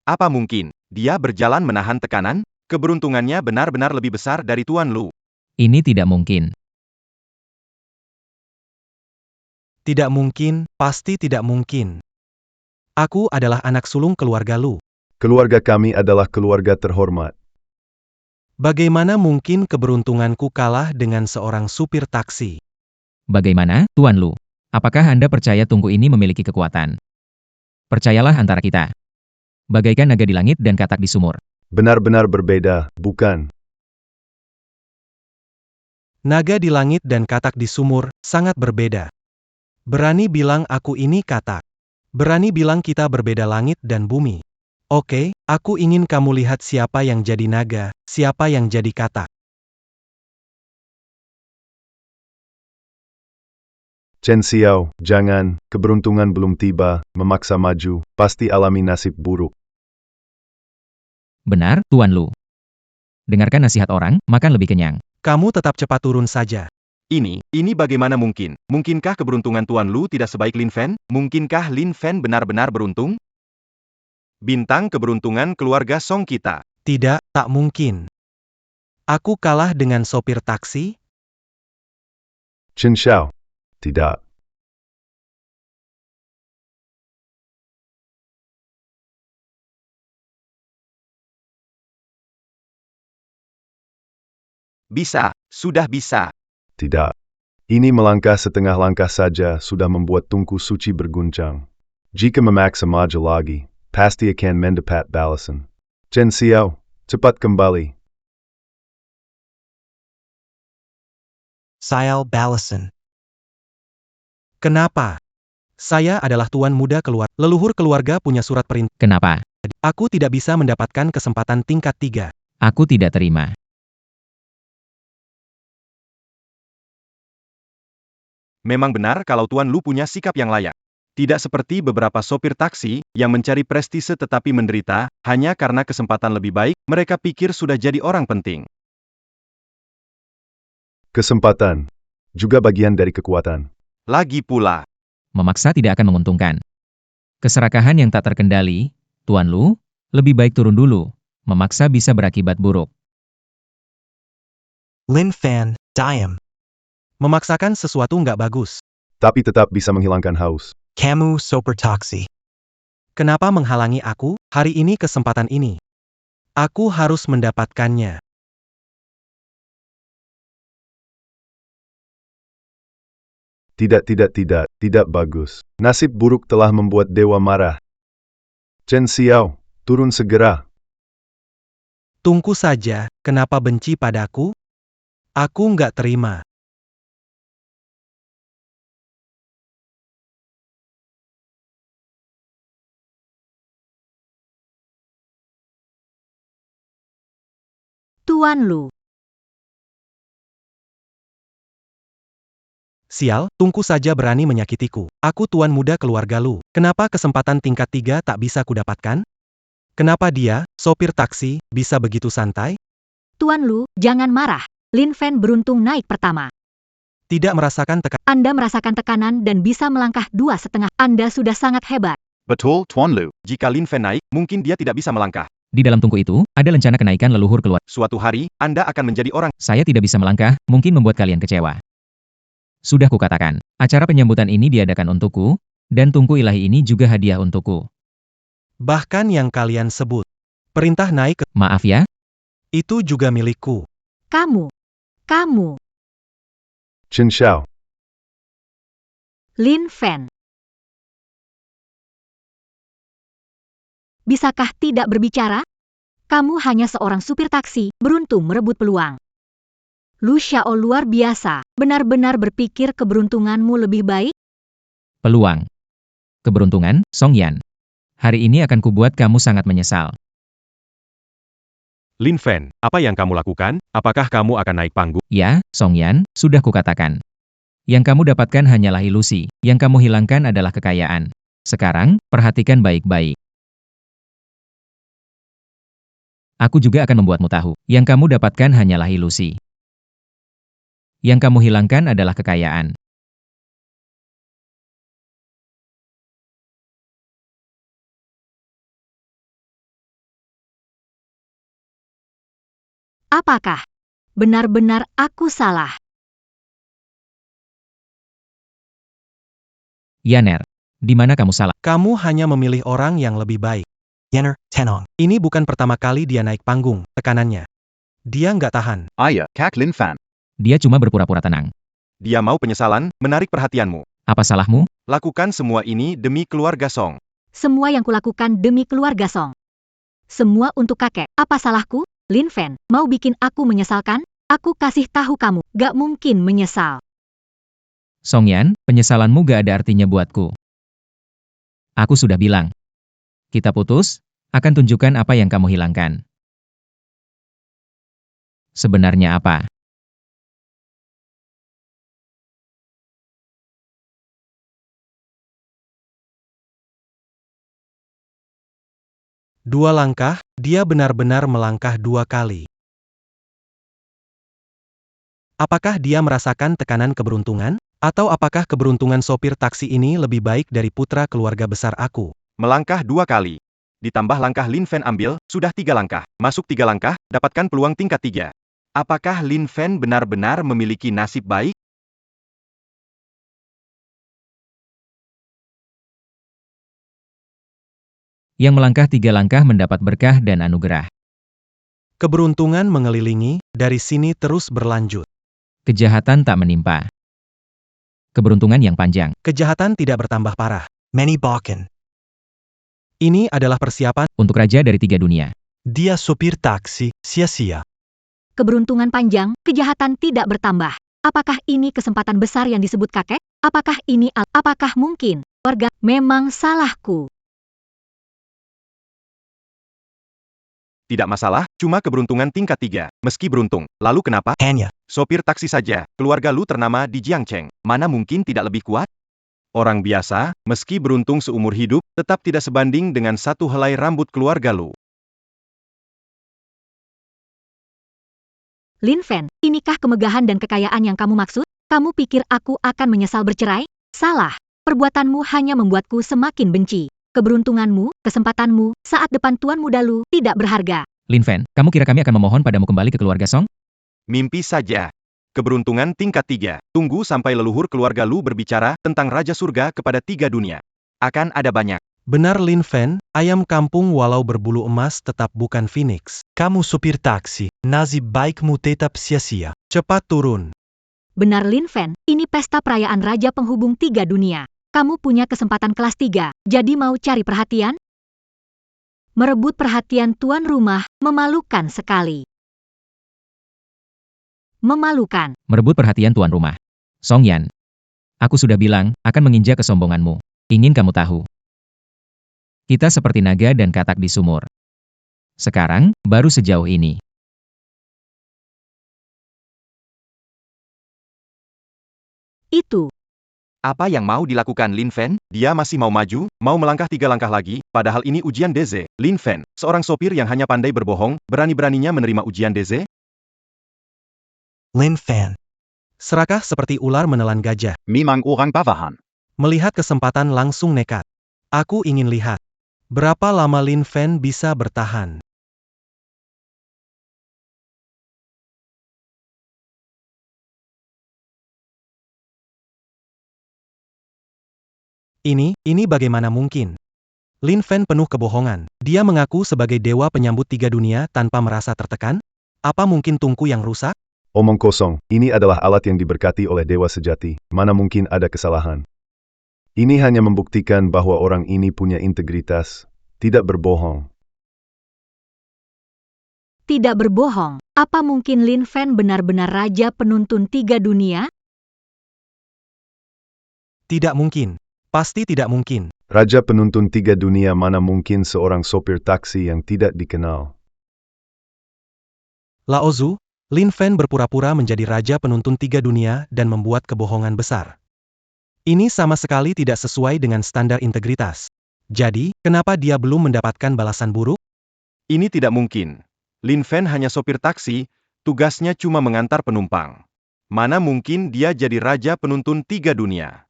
Apa mungkin dia berjalan menahan tekanan? Keberuntungannya benar-benar lebih besar dari Tuan Lu. Ini tidak mungkin. Tidak mungkin, pasti tidak mungkin. Aku adalah anak sulung keluarga Lu. Keluarga kami adalah keluarga terhormat. Bagaimana mungkin keberuntunganku kalah dengan seorang supir taksi? Bagaimana, Tuan Lu? Apakah Anda percaya tungku ini memiliki kekuatan? Percayalah antara kita. Bagaikan naga di langit dan katak di sumur. Benar-benar berbeda, bukan? Naga di langit dan katak di sumur, sangat berbeda. Berani bilang aku ini katak. Berani bilang kita berbeda langit dan bumi. Oke, aku ingin kamu lihat siapa yang jadi naga, siapa yang jadi katak. Chen Xiao, jangan, keberuntungan belum tiba, memaksa maju, pasti alami nasib buruk. Benar, Tuan Lu. Dengarkan nasihat orang, makan lebih kenyang. Kamu tetap cepat turun saja. Ini bagaimana mungkin? Mungkinkah keberuntungan Tuan Lu tidak sebaik Lin Fen? Mungkinkah Lin Fen benar-benar beruntung? Bintang keberuntungan keluarga Song kita. Tidak, tak mungkin. Aku kalah dengan sopir taksi? Chen Xiao. Tidak. Bisa, sudah bisa. Tidak. Ini melangkah setengah langkah saja sudah membuat tungku suci berguncang. Jika memaksa maju lagi, pasti akan mendapat balasan. Chen Xiao, cepat kembali. Sial balasan. Kenapa? Saya adalah tuan muda keluarga. Leluhur keluarga punya surat perintah. Kenapa? Aku tidak bisa mendapatkan kesempatan tingkat 3. Aku tidak terima. Memang benar kalau Tuan Lu punya sikap yang layak. Tidak seperti beberapa sopir taksi, yang mencari prestise tetapi menderita, hanya karena kesempatan lebih baik, mereka pikir sudah jadi orang penting. Kesempatan. Juga bagian dari kekuatan. Lagi pula, Memaksa tidak akan menguntungkan. Keserakahan yang tak terkendali, Tuan Lu, lebih baik turun dulu. Memaksa bisa berakibat buruk. Lin Fan, Diem. Memaksakan sesuatu nggak bagus. Tapi tetap bisa menghilangkan haus. Kamu super toksi. Kenapa menghalangi aku, hari ini kesempatan ini? Aku harus mendapatkannya. Tidak bagus. Nasib buruk telah membuat dewa marah. Chen Xiao, turun segera. Tunggu saja, kenapa benci padaku? Aku nggak terima. Tuan Lu. Sial, Tungku saja berani menyakitiku. Aku tuan muda keluarga Lu. Kenapa kesempatan tingkat 3 tak bisa kudapatkan? Kenapa dia, sopir taksi, bisa begitu santai? Tuan Lu, jangan marah. Lin Fan beruntung naik pertama. Tidak merasakan tekanan. Anda merasakan tekanan dan bisa melangkah 2,5. Anda sudah sangat hebat. betul, Tuan Lu. Jika Lin Fan naik, mungkin dia tidak bisa melangkah. Di dalam tungku itu, ada lencana kenaikan leluhur keluar. Suatu hari, Anda akan menjadi orang. Saya tidak bisa melangkah, mungkin membuat kalian kecewa. Sudah kukatakan, acara penyambutan ini diadakan untukku, dan tungku ilahi ini juga hadiah untukku. Bahkan yang kalian sebut. Perintah naik ke... Maaf ya, Itu juga milikku. Kamu. Chen Xiao, Lin Fan. Bisakah tidak berbicara? Kamu hanya seorang supir taksi, beruntung merebut peluang. Lu Xiao luar biasa, benar-benar berpikir keberuntunganmu lebih baik? peluang. Keberuntungan, Song Yan. Hari ini akan kubuat kamu sangat menyesal. Lin Fan, apa yang kamu lakukan? Apakah kamu akan naik panggung? Ya, Song Yan, sudah kukatakan. Yang kamu dapatkan hanyalah ilusi, yang kamu hilangkan adalah kekayaan. Sekarang, perhatikan baik-baik. Aku juga akan membuatmu tahu, yang kamu dapatkan hanyalah ilusi. Yang kamu hilangkan adalah kekayaan. Apakah benar-benar aku salah? Yaner, di mana kamu salah? Kamu hanya memilih orang yang lebih baik. Yenner, Tenong. Ini bukan pertama kali dia naik panggung, tekanannya. Dia nggak tahan. Ayah, Kak Lin Fan. Dia cuma berpura-pura tenang. Dia mau penyesalan, menarik perhatianmu. Apa salahmu? Lakukan semua ini demi keluarga Song. Semua yang kulakukan demi keluarga Song. Semua untuk kakek. Apa salahku? Lin Fan, mau bikin aku menyesalkan? Aku kasih tahu kamu, gak mungkin menyesal. Song Yan, penyesalanmu gak ada artinya buatku. Aku sudah bilang. Kita putus, akan tunjukkan apa yang kamu hilangkan. Sebenarnya apa? Dua langkah, dia benar-benar melangkah 2 kali. Apakah dia merasakan tekanan keberuntungan? Atau apakah keberuntungan sopir taksi ini lebih baik dari putra keluarga besar aku? Melangkah 2 kali. Ditambah langkah Lin Fan ambil, sudah 3 langkah. Masuk 3 langkah, dapatkan peluang tingkat 3. Apakah Lin Fan benar-benar memiliki nasib baik? Yang melangkah 3 langkah mendapat berkah dan anugerah. Keberuntungan mengelilingi, dari sini terus berlanjut. Kejahatan tak menimpa. Keberuntungan yang panjang. Kejahatan tidak bertambah parah. Manny Balkan. Ini adalah persiapan Untuk raja dari 3 dunia. Dia supir taksi, sia-sia. Keberuntungan panjang, kejahatan tidak bertambah. Apakah ini kesempatan besar yang disebut kakek? Apakah mungkin? Warga, memang salahku. Tidak masalah, cuma keberuntungan tingkat 3. Meski beruntung. Lalu kenapa? Hanya. Sopir taksi saja. Keluarga Lu ternama di Jiangcheng. Mana mungkin tidak lebih kuat? Orang biasa, meski beruntung seumur hidup, tetap tidak sebanding dengan satu helai rambut keluarga Lu. Lin Fen, inikah kemegahan dan kekayaan yang kamu maksud? Kamu pikir aku akan menyesal bercerai? Salah. Perbuatanmu hanya membuatku semakin benci. Keberuntunganmu, kesempatanmu, saat depan tuan muda Lu tidak berharga. Lin Fen, kamu kira kami akan memohon padamu kembali ke keluarga Song? Mimpi saja. Keberuntungan tingkat 3. Tunggu sampai leluhur keluarga Lu berbicara tentang Raja Surga kepada 3 dunia. Akan ada banyak. Benar Lin Fen, ayam kampung walau berbulu emas tetap bukan phoenix. Kamu supir taksi, nasib baikmu tetap sia-sia. Cepat turun. Benar Lin Fen, ini pesta perayaan Raja Penghubung 3 dunia. Kamu punya kesempatan kelas 3, jadi mau cari perhatian? Merebut perhatian tuan rumah, memalukan sekali. Memalukan. Merebut perhatian tuan rumah. Song Yan. Aku sudah bilang, akan menginjak kesombonganmu. Ingin kamu tahu. Kita seperti naga dan katak di sumur. Sekarang, baru sejauh ini. Itu. Apa yang mau dilakukan Lin Fen? Dia masih mau maju, mau melangkah 3 langkah lagi, padahal ini ujian DZ. Lin Fen, seorang sopir yang hanya pandai berbohong, berani-beraninya menerima ujian DZ? Lin Fen. Serakah seperti ular menelan gajah. Memang orang bawahan. Melihat kesempatan langsung nekat. Aku ingin lihat. Berapa lama Lin Fen bisa bertahan? Ini bagaimana mungkin? Lin Fen penuh kebohongan. Dia mengaku sebagai dewa penyambut 3 dunia tanpa merasa tertekan? Apa mungkin tungku yang rusak? Omong kosong, ini adalah alat yang diberkati oleh dewa sejati. Mana mungkin ada kesalahan? Ini hanya membuktikan bahwa orang ini punya integritas, tidak berbohong. Tidak berbohong. Apa mungkin Lin Fen benar-benar Raja Penuntun 3 dunia? Tidak mungkin. Pasti tidak mungkin. Raja penuntun 3 dunia mana mungkin seorang sopir taksi yang tidak dikenal. Lao Zu, Lin Fen berpura-pura menjadi Raja Penuntun 3 dunia dan membuat kebohongan besar. Ini sama sekali tidak sesuai dengan standar integritas. Jadi, kenapa dia belum mendapatkan balasan buruk? Ini tidak mungkin. Lin Fen hanya sopir taksi, tugasnya cuma mengantar penumpang. Mana mungkin dia jadi Raja Penuntun 3 dunia?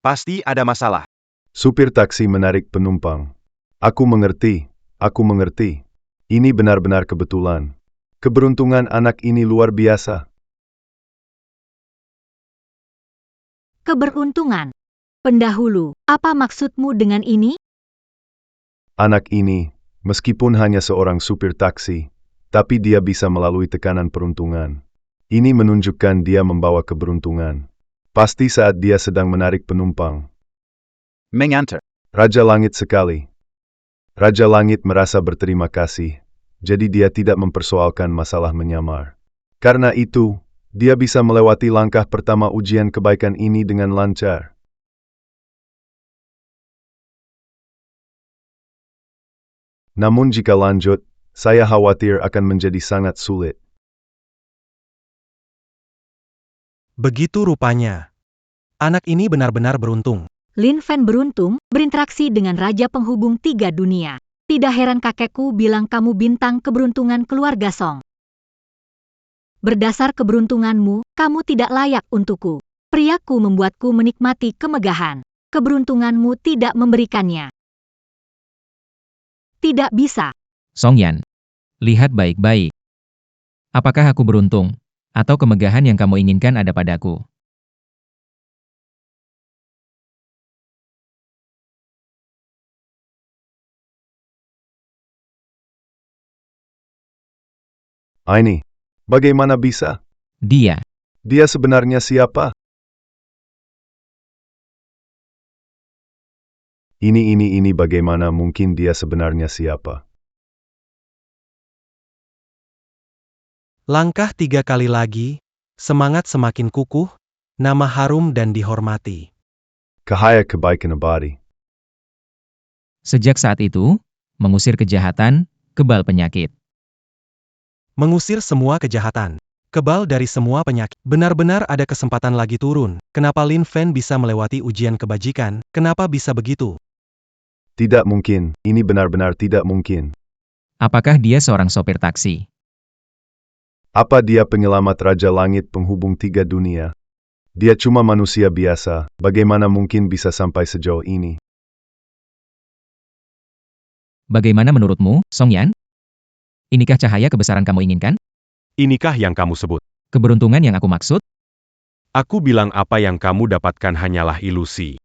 Pasti ada masalah. Supir taksi menarik penumpang. Aku mengerti. Ini benar-benar kebetulan. Keberuntungan anak ini luar biasa. Keberuntungan. Pendahulu, apa maksudmu dengan ini? Anak ini, meskipun hanya seorang supir taksi, tapi dia bisa melalui tekanan peruntungan. Ini menunjukkan dia membawa keberuntungan. Pasti saat dia sedang menarik penumpang. Mengantar. Raja Langit sekali. Raja Langit merasa berterima kasih, jadi dia tidak mempersoalkan masalah menyamar. Karena itu, dia bisa melewati langkah pertama ujian kebaikan ini dengan lancar. Namun jika lanjut, saya khawatir akan menjadi sangat sulit. Begitu rupanya. Anak ini benar-benar beruntung. Lin Fen beruntung berinteraksi dengan Raja Penghubung 3 dunia. Tidak heran kakekku bilang kamu bintang keberuntungan keluarga Song. Berdasar keberuntunganmu, kamu tidak layak untukku. Priaku membuatku menikmati kemegahan. Keberuntunganmu tidak memberikannya. Tidak bisa. Song Yan. Lihat baik-baik. Apakah aku beruntung? Atau kemegahan yang kamu inginkan ada padaku? Ini, bagaimana bisa? Dia. Dia sebenarnya siapa? Ini bagaimana mungkin dia sebenarnya siapa? Langkah 3 kali lagi, semangat semakin kukuh, nama harum dan dihormati. Cahaya kebaikan abadi. Sejak saat itu, mengusir kejahatan, kebal penyakit. Mengusir semua kejahatan. Kebal dari semua penyakit. Benar-benar ada kesempatan lagi turun. Kenapa Lin Fen bisa melewati ujian kebajikan? Kenapa bisa begitu? Tidak mungkin, ini benar-benar tidak mungkin. Apakah dia seorang sopir taksi? Apa dia penyelamat Raja Langit penghubung 3 dunia? Dia cuma manusia biasa, bagaimana mungkin bisa sampai sejauh ini? Bagaimana menurutmu, Song Yan? Inikah cahaya kebesaran kamu inginkan? Inikah yang kamu sebut? Keberuntungan yang aku maksud? Aku bilang apa yang kamu dapatkan hanyalah ilusi.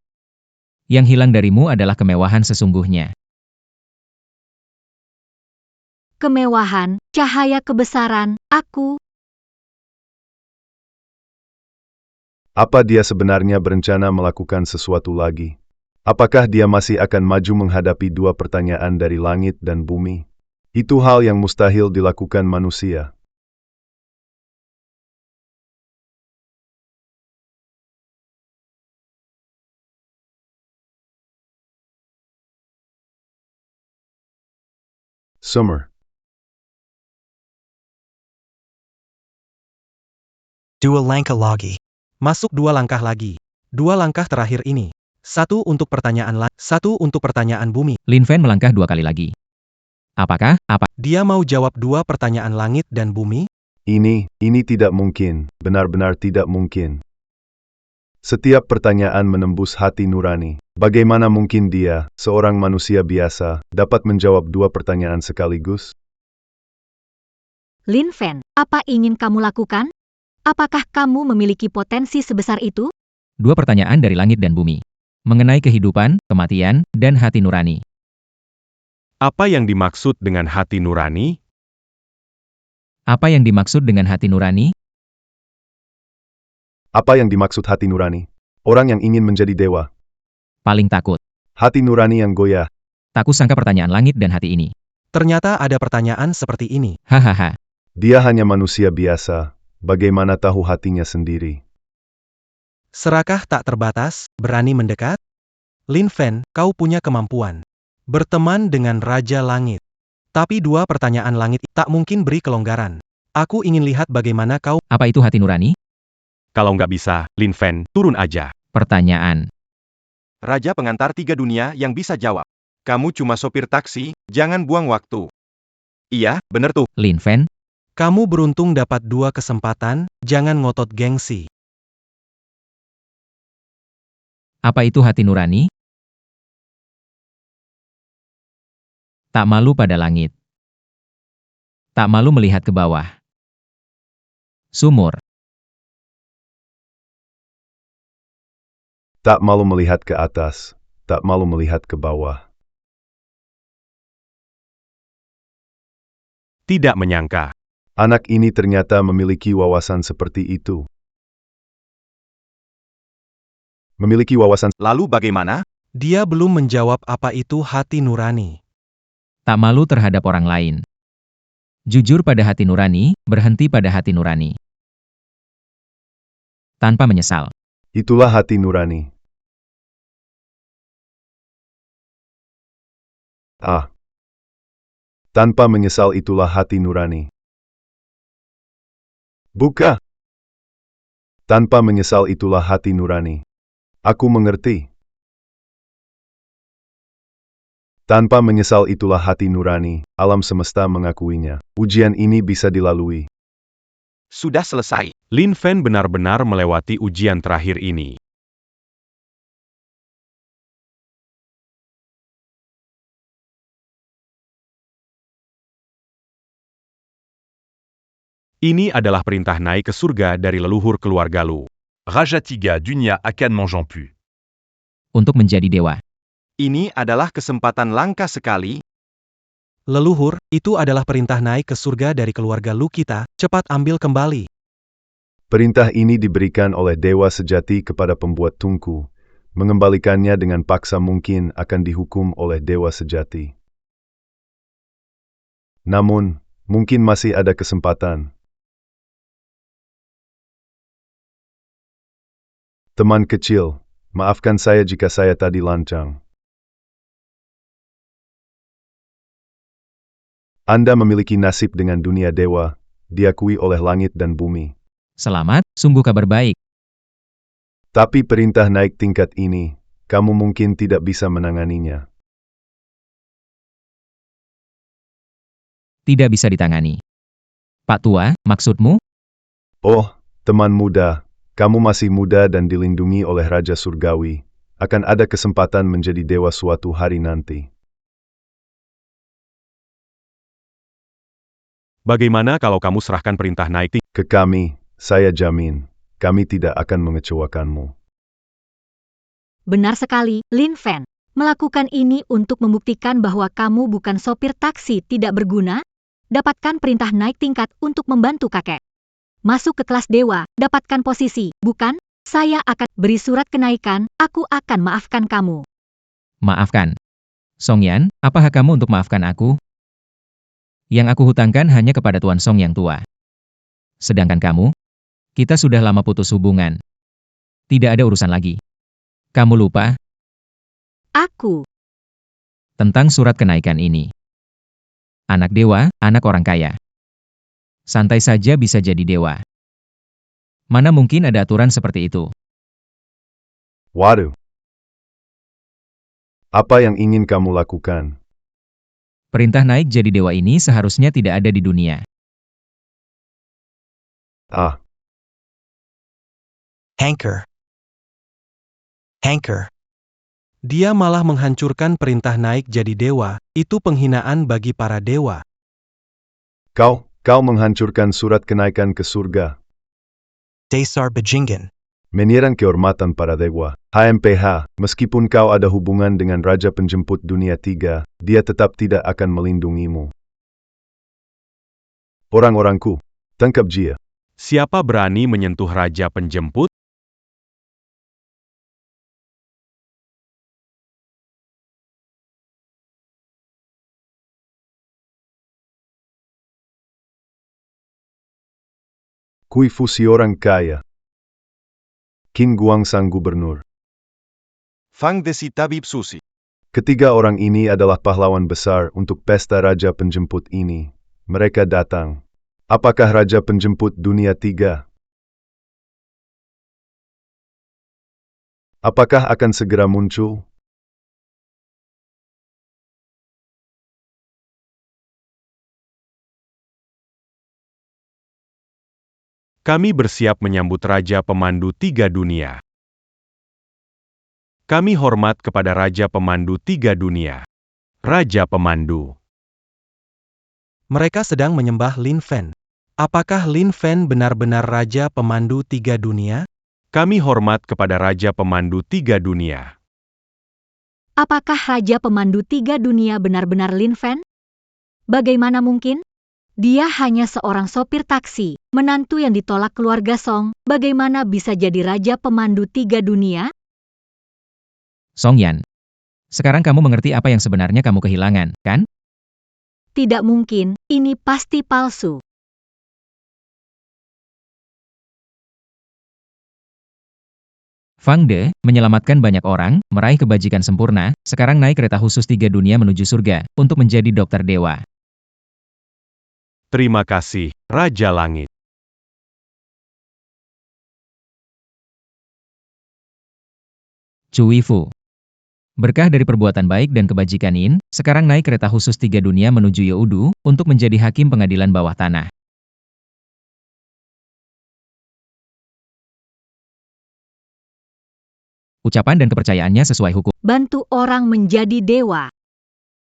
Yang hilang darimu adalah kemewahan sesungguhnya. Kemewahan, cahaya kebesaran, aku. Apa dia sebenarnya berencana melakukan sesuatu lagi? Apakah dia masih akan maju menghadapi 2 pertanyaan dari langit dan bumi? Itu hal yang mustahil dilakukan manusia. Summer. 2 langkah lagi. Masuk 2 langkah lagi. 2 langkah terakhir ini. 1 untuk pertanyaan langit, 1 untuk pertanyaan bumi. Lin Fen melangkah 2 kali lagi. Apakah? Dia mau jawab 2 pertanyaan langit dan bumi? Ini tidak mungkin, benar-benar tidak mungkin. Setiap pertanyaan menembus hati nurani. Bagaimana mungkin dia, seorang manusia biasa, dapat menjawab 2 pertanyaan sekaligus? Lin Fen, apa ingin kamu lakukan? Apakah kamu memiliki potensi sebesar itu? 2 pertanyaan dari langit dan bumi. Mengenai kehidupan, kematian, dan hati nurani. Apa yang dimaksud dengan hati nurani? Apa yang dimaksud dengan hati nurani? Apa yang dimaksud hati nurani? Orang yang ingin menjadi dewa. Paling takut. Hati nurani yang goyah. Tak kusangka pertanyaan langit dan hati ini. Ternyata ada pertanyaan seperti ini. Hahaha. Dia hanya manusia biasa. Bagaimana tahu hatinya sendiri? Serakah tak terbatas, berani mendekat? Lin Fen, kau punya kemampuan berteman dengan Raja Langit. Tapi 2 pertanyaan langit tak mungkin beri kelonggaran. Aku ingin lihat bagaimana kau. Apa itu hati nurani? Kalau nggak bisa, Lin Fen, turun aja. Pertanyaan. Raja pengantar 3 dunia yang bisa jawab. Kamu cuma sopir taksi, jangan buang waktu. Iya, bener tuh. Lin Fen, Kamu beruntung dapat 2 kesempatan, jangan ngotot gengsi. apa itu hati nurani? Tak malu pada langit. Tak malu melihat ke bawah. Sumur. Tak malu melihat ke atas, tak malu melihat ke bawah. Tidak menyangka. Anak ini ternyata memiliki wawasan seperti itu. Memiliki wawasan. Lalu bagaimana? Dia belum menjawab apa itu hati nurani. Tak malu terhadap orang lain. Jujur pada hati nurani, berhenti pada hati nurani. Tanpa menyesal. Itulah hati nurani. Tanpa menyesal itulah hati nurani. Buka. Tanpa menyesal itulah hati nurani. Aku mengerti. Tanpa menyesal itulah hati nurani, alam semesta mengakuinya. Ujian ini bisa dilalui. Sudah selesai. Lin Fen benar-benar melewati ujian terakhir ini. Ini adalah perintah naik ke surga dari leluhur keluarga Lu. Raja 3 dunia akan mangeant pu. Untuk menjadi dewa. Ini adalah kesempatan langka sekali. Leluhur, itu adalah perintah naik ke surga dari keluarga Lu kita, cepat ambil kembali. Perintah ini diberikan oleh dewa sejati kepada pembuat tungku. Mengembalikannya dengan paksa mungkin akan dihukum oleh dewa sejati. Namun, mungkin masih ada kesempatan. Teman kecil, maafkan saya jika saya tadi lancang. Anda memiliki nasib dengan dunia dewa, diakui oleh langit dan bumi. Selamat, sungguh kabar baik. Tapi perintah naik tingkat ini, kamu mungkin tidak bisa menanganinya. Tidak bisa ditangani. Pak Tua, maksudmu? Oh, teman muda, kamu masih muda dan dilindungi oleh Raja Surgawi. Akan ada kesempatan menjadi dewa suatu hari nanti. Bagaimana kalau kamu serahkan perintah naik tingkat Ke kami, saya jamin, kami tidak akan mengecewakanmu. Benar sekali, Lin Fan. Melakukan ini untuk membuktikan bahwa kamu bukan sopir taksi tidak berguna. Dapatkan perintah naik tingkat untuk membantu kakek. Masuk ke kelas dewa, dapatkan posisi, bukan? Saya akan beri surat kenaikan, aku akan maafkan kamu. Maafkan. Song Yan, apa hak kamu untuk maafkan aku? Yang aku hutangkan hanya kepada Tuan Song yang tua. Sedangkan kamu? Kita sudah lama putus hubungan. Tidak ada urusan lagi. Kamu lupa Aku. tentang surat kenaikan ini. Anak dewa, anak orang kaya. Santai saja bisa jadi dewa. Mana mungkin ada aturan seperti itu? Waduh. Apa yang ingin kamu lakukan? Perintah naik jadi dewa ini seharusnya tidak ada di dunia. Ah, Hanker. Hanker. Dia malah menghancurkan perintah naik jadi dewa, itu penghinaan bagi para dewa. kau menghancurkan surat kenaikan ke surga. Desar Bajingan. Menyerang kehormatan para dewa. HMPH, meskipun kau ada hubungan dengan Raja Penjemput Dunia 3, dia tetap tidak akan melindungimu. Orang-orangku, tangkap dia. Siapa berani menyentuh Raja Penjemput? Kui Fusi orang kaya. Qin Guang sang gubernur. Fang Desi tabib susi. Ketiga orang ini adalah pahlawan besar untuk pesta Raja Penjemput ini. Mereka datang. Apakah Raja Penjemput Dunia 3? Apakah akan segera muncul? Kami bersiap menyambut Raja Pemandu 3 Dunia. Kami hormat kepada Raja Pemandu 3 Dunia. Raja Pemandu. Mereka sedang menyembah Lin Fan. Apakah Lin Fan benar-benar Raja Pemandu 3 Dunia? Kami hormat kepada Raja Pemandu 3 Dunia. Apakah Raja Pemandu 3 Dunia benar-benar Lin Fan? Bagaimana mungkin? Dia hanya seorang sopir taksi, menantu yang ditolak keluarga Song. Bagaimana bisa jadi Raja Pemandu 3 Dunia? Song Yan. Sekarang kamu mengerti apa yang sebenarnya kamu kehilangan, kan? Tidak mungkin, ini pasti palsu. Fang De, menyelamatkan banyak orang, meraih kebajikan sempurna, sekarang naik kereta khusus 3 dunia menuju surga, untuk menjadi dokter dewa. Terima kasih, Raja Langit. Cui Fu. Berkah dari perbuatan baik dan kebajikan Yin, sekarang naik kereta khusus 3 dunia menuju Youdu, untuk menjadi hakim pengadilan bawah tanah. Ucapan dan kepercayaannya sesuai hukum. Bantu orang menjadi dewa.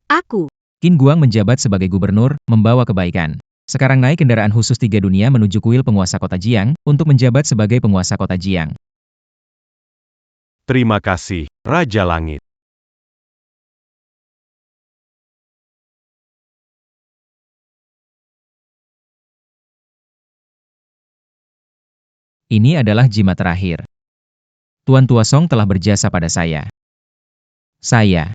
Aku. Qin Guang menjabat sebagai gubernur, membawa kebaikan. Sekarang naik kendaraan khusus 3 dunia menuju kuil penguasa kota Jiang, untuk menjabat sebagai penguasa kota Jiang. Terima kasih, Raja Langit. Ini adalah jimat terakhir. Tuan Tua Song telah berjasa pada saya. Saya